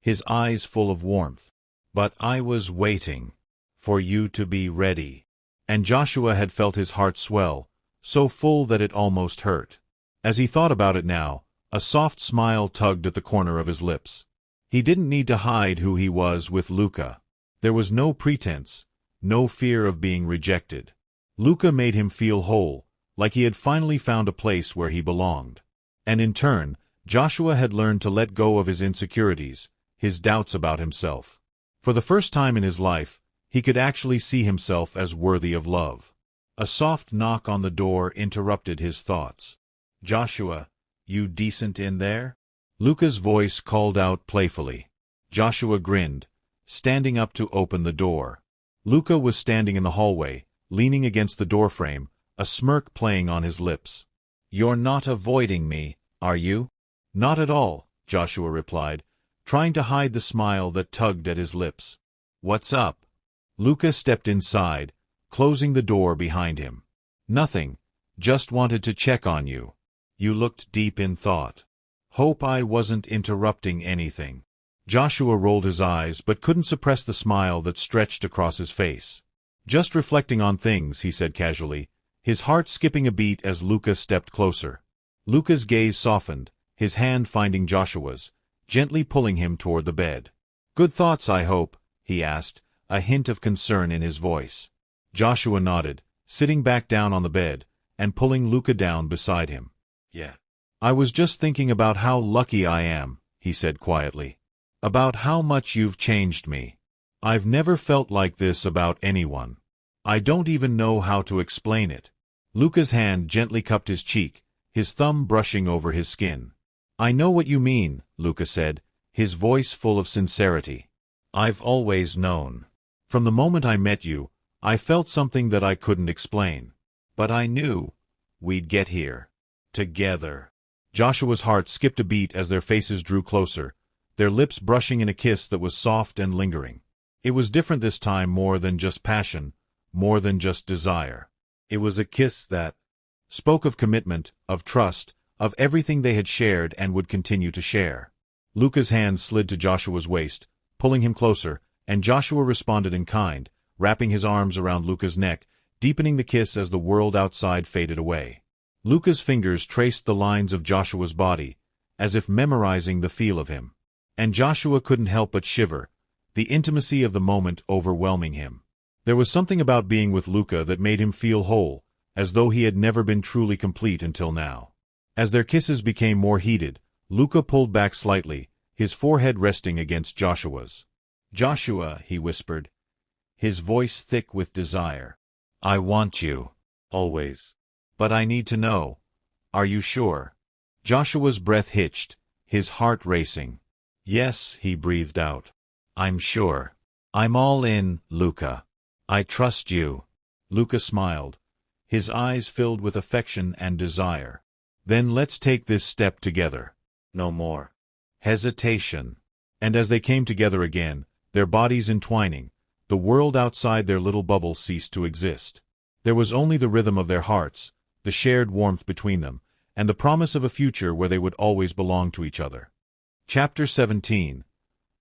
his eyes full of warmth. But I was waiting for you to be ready. And Joshua had felt his heart swell, so full that it almost hurt. As he thought about it now, a soft smile tugged at the corner of his lips. He didn't need to hide who he was with Luca. There was no pretense, no fear of being rejected. Luca made him feel whole, like he had finally found a place where he belonged. And in turn, Joshua had learned to let go of his insecurities, his doubts about himself. For the first time in his life, he could actually see himself as worthy of love. A soft knock on the door interrupted his thoughts. "Joshua, you decent in there?" Luca's voice called out playfully. Joshua grinned, standing up to open the door. Luca was standing in the hallway, leaning against the doorframe, a smirk playing on his lips. "You're not avoiding me, are you?" "Not at all," Joshua replied, trying to hide the smile that tugged at his lips. "What's up?" Luca stepped inside, closing the door behind him. "Nothing, just wanted to check on you. You looked deep in thought. Hope I wasn't interrupting anything." Joshua rolled his eyes but couldn't suppress the smile that stretched across his face. "Just reflecting on things," he said casually, his heart skipping a beat as Luca stepped closer. Luca's gaze softened, his hand finding Joshua's, gently pulling him toward the bed. "Good thoughts, I hope?" he asked, a hint of concern in his voice. Joshua nodded, sitting back down on the bed, and pulling Luca down beside him. "Yeah. I was just thinking about how lucky I am," he said quietly. "About how much you've changed me. I've never felt like this about anyone. I don't even know how to explain it." Luca's hand gently cupped his cheek, his thumb brushing over his skin. "I know what you mean," Luca said, his voice full of sincerity. "I've always known. From the moment I met you, I felt something that I couldn't explain. But I knew we'd get here. Together." Joshua's heart skipped a beat as their faces drew closer, their lips brushing in a kiss that was soft and lingering. It was different this time, more than just passion, more than just desire. It was a kiss that spoke of commitment, of trust, of everything they had shared and would continue to share. Luca's hand slid to Joshua's waist, pulling him closer, and Joshua responded in kind, wrapping his arms around Luca's neck, deepening the kiss as the world outside faded away. Luca's fingers traced the lines of Joshua's body, as if memorizing the feel of him. And Joshua couldn't help but shiver, the intimacy of the moment overwhelming him. There was something about being with Luca that made him feel whole, as though he had never been truly complete until now. As their kisses became more heated, Luca pulled back slightly, his forehead resting against Joshua's. "Joshua," he whispered, his voice thick with desire. "I want you. Always. But I need to know. Are you sure?" Joshua's breath hitched, his heart racing. "Yes," he breathed out. "I'm sure. I'm all in, Luca. I trust you." Luca smiled, his eyes filled with affection and desire. "Then let's take this step together. No more hesitation." And as they came together again, their bodies entwining, the world outside their little bubble ceased to exist. There was only the rhythm of their hearts, the shared warmth between them, and the promise of a future where they would always belong to each other. Chapter 17.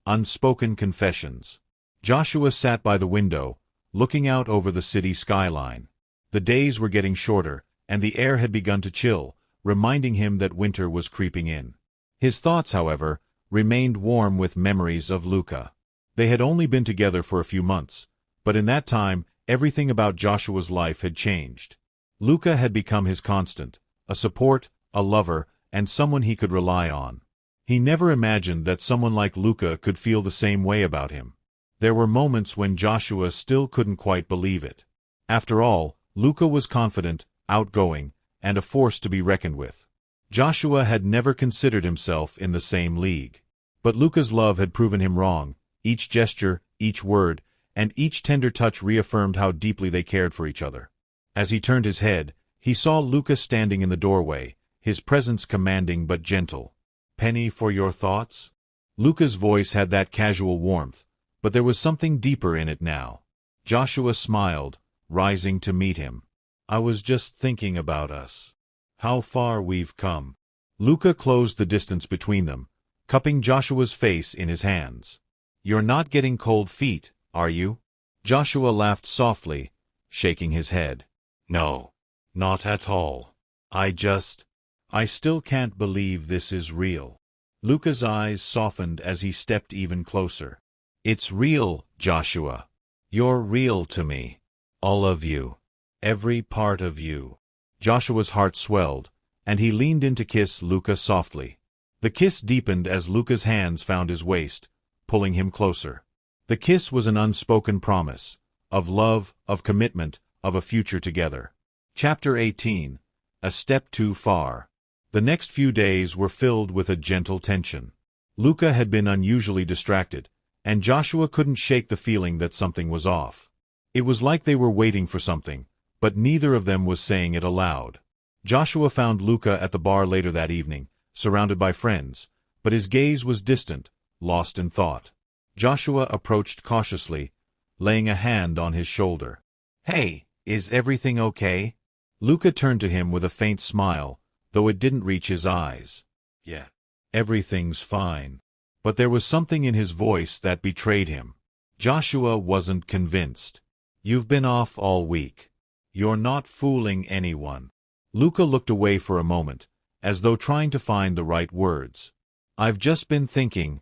Unspoken Confessions. Joshua sat by the window, looking out over the city skyline. The days were getting shorter, and the air had begun to chill, reminding him that winter was creeping in. His thoughts, however, remained warm with memories of Luca. They had only been together for a few months, but in that time, everything about Joshua's life had changed. Luca had become his constant, a support, a lover, and someone he could rely on. He never imagined that someone like Luca could feel the same way about him. There were moments when Joshua still couldn't quite believe it. After all, Luca was confident, outgoing, and a force to be reckoned with. Joshua had never considered himself in the same league. But Luca's love had proven him wrong. Each gesture, each word, and each tender touch reaffirmed how deeply they cared for each other. As he turned his head, he saw Luca standing in the doorway, his presence commanding but gentle. "Penny for your thoughts?" Luca's voice had that casual warmth, but there was something deeper in it now. Joshua smiled, rising to meet him. "I was just thinking about us. How far we've come." Luca closed the distance between them, cupping Joshua's face in his hands. "You're not getting cold feet, are you?" Joshua laughed softly, shaking his head. No, not at all. I still can't believe this is real. Luca's eyes softened as he stepped even closer. It's real, Joshua. You're real to me. All of you. Every part of you. Joshua's heart swelled, and he leaned in to kiss Luca softly. The kiss deepened as Luca's hands found his waist, pulling him closer. The kiss was an unspoken promise, of love, of commitment, of a future together. Chapter 18. A Step Too Far. The next few days were filled with a gentle tension. Luca had been unusually distracted, and Joshua couldn't shake the feeling that something was off. It was like they were waiting for something, but neither of them was saying it aloud. Joshua found Luca at the bar later that evening, surrounded by friends, but his gaze was distant, lost in thought. Joshua approached cautiously, laying a hand on his shoulder. "Hey, is everything okay?" Luca turned to him with a faint smile, though it didn't reach his eyes. "Yeah, everything's fine." But there was something in his voice that betrayed him. Joshua wasn't convinced. "You've been off all week. You're not fooling anyone." Luca looked away for a moment, as though trying to find the right words. "I've just been thinking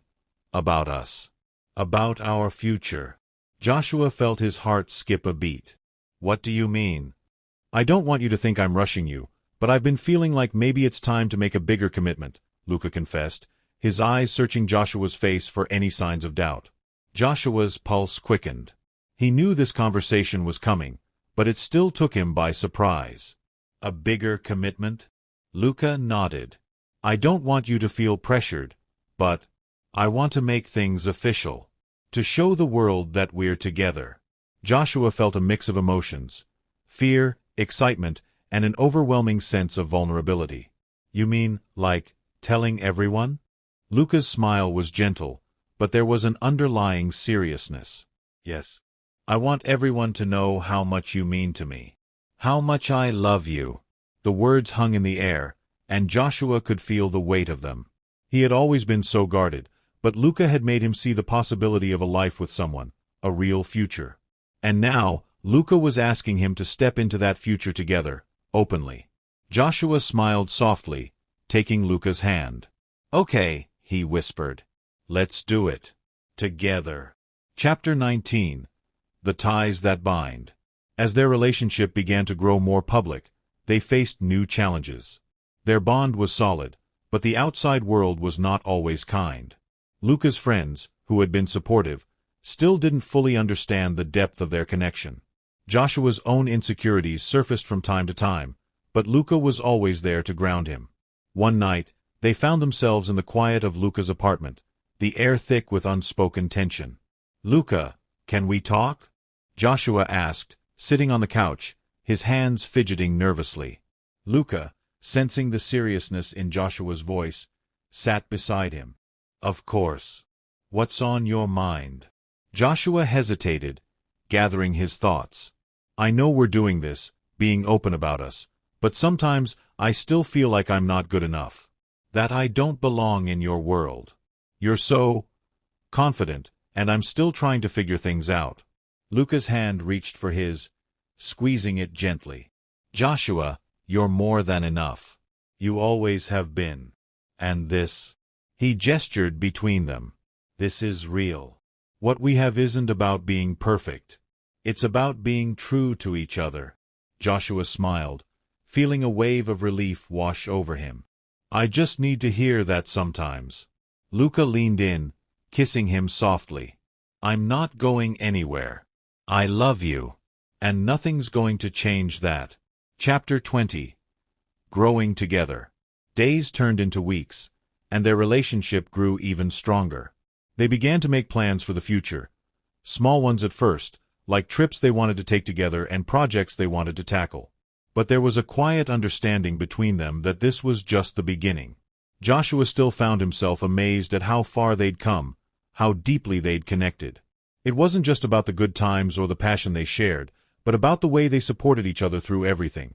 about us. About our future." Joshua felt his heart skip a beat. "What do you mean?" "I don't want you to think I'm rushing you, but I've been feeling like maybe it's time to make a bigger commitment," Luca confessed, his eyes searching Joshua's face for any signs of doubt. Joshua's pulse quickened. He knew this conversation was coming, but it still took him by surprise. "A bigger commitment?" Luca nodded. "I don't want you to feel pressured, but I want to make things official. To show the world that we're together." Joshua felt a mix of emotions: fear, excitement, and an overwhelming sense of vulnerability. "You mean, like, telling everyone?" Luca's smile was gentle, but there was an underlying seriousness. "Yes. I want everyone to know how much you mean to me. How much I love you." The words hung in the air, and Joshua could feel the weight of them. He had always been so guarded, but Luca had made him see the possibility of a life with someone, a real future. And now, Luca was asking him to step into that future together, openly. Joshua smiled softly, taking Luca's hand. "Okay," he whispered. "Let's do it. Together." Chapter 19. The Ties That Bind. As their relationship began to grow more public, they faced new challenges. Their bond was solid, but the outside world was not always kind. Luca's friends, who had been supportive, still didn't fully understand the depth of their connection. Joshua's own insecurities surfaced from time to time, but Luca was always there to ground him. One night, they found themselves in the quiet of Luca's apartment, the air thick with unspoken tension. "Luca, can we talk?" Joshua asked, sitting on the couch, his hands fidgeting nervously. Luca, sensing the seriousness in Joshua's voice, sat beside him. "Of course. What's on your mind?" Joshua hesitated, gathering his thoughts. "I know we're doing this, being open about us, but sometimes I still feel like I'm not good enough. That I don't belong in your world. You're so confident, and I'm still trying to figure things out." Luca's hand reached for his, squeezing it gently. "Joshua, you're more than enough. You always have been. And this..." He gestured between them. "This is real. What we have isn't about being perfect. It's about being true to each other." Joshua smiled, feeling a wave of relief wash over him. "I just need to hear that sometimes." Luca leaned in, kissing him softly. "I'm not going anywhere. I love you. And nothing's going to change that." Chapter 20. Growing Together. Days turned into weeks, and their relationship grew even stronger. They began to make plans for the future. Small ones at first, like trips they wanted to take together and projects they wanted to tackle. But there was a quiet understanding between them that this was just the beginning. Joshua still found himself amazed at how far they'd come, how deeply they'd connected. It wasn't just about the good times or the passion they shared, but about the way they supported each other through everything.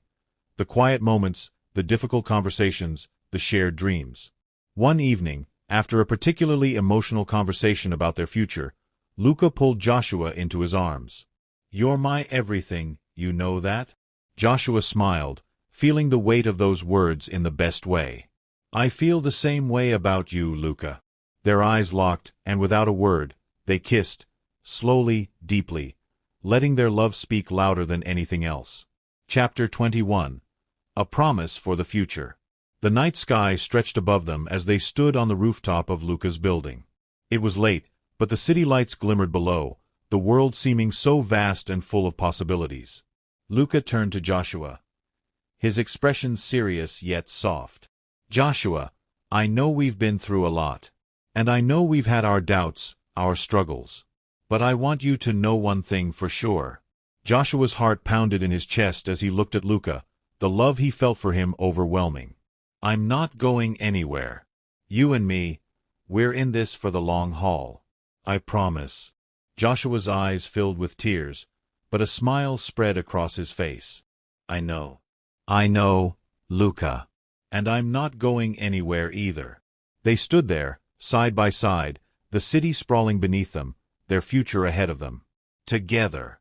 The quiet moments, the difficult conversations, the shared dreams. One evening, after a particularly emotional conversation about their future, Luca pulled Joshua into his arms. "You're my everything, You know that? Joshua smiled, feeling the weight of those words in the best way. I feel the same way about you, Luca. Their eyes locked, and without a word, they kissed, slowly, deeply, letting their love speak louder than anything else. Chapter 21. A Promise for the Future. The night sky stretched above them as they stood on the rooftop of Luca's building. It was late, but the city lights glimmered below, the world seeming so vast and full of possibilities. Luca turned to Joshua, his expression serious yet soft. Joshua, I know we've been through a lot. And I know we've had our doubts, our struggles. But I want you to know one thing for sure. Joshua's heart pounded in his chest as he looked at Luca, the love he felt for him overwhelming. I'm not going anywhere. You and me, we're in this for the long haul. I promise. Joshua's eyes filled with tears, but a smile spread across his face. I know. I know, Luca. And I'm not going anywhere either. They stood there, side by side, the city sprawling beneath them, their future ahead of them. Together.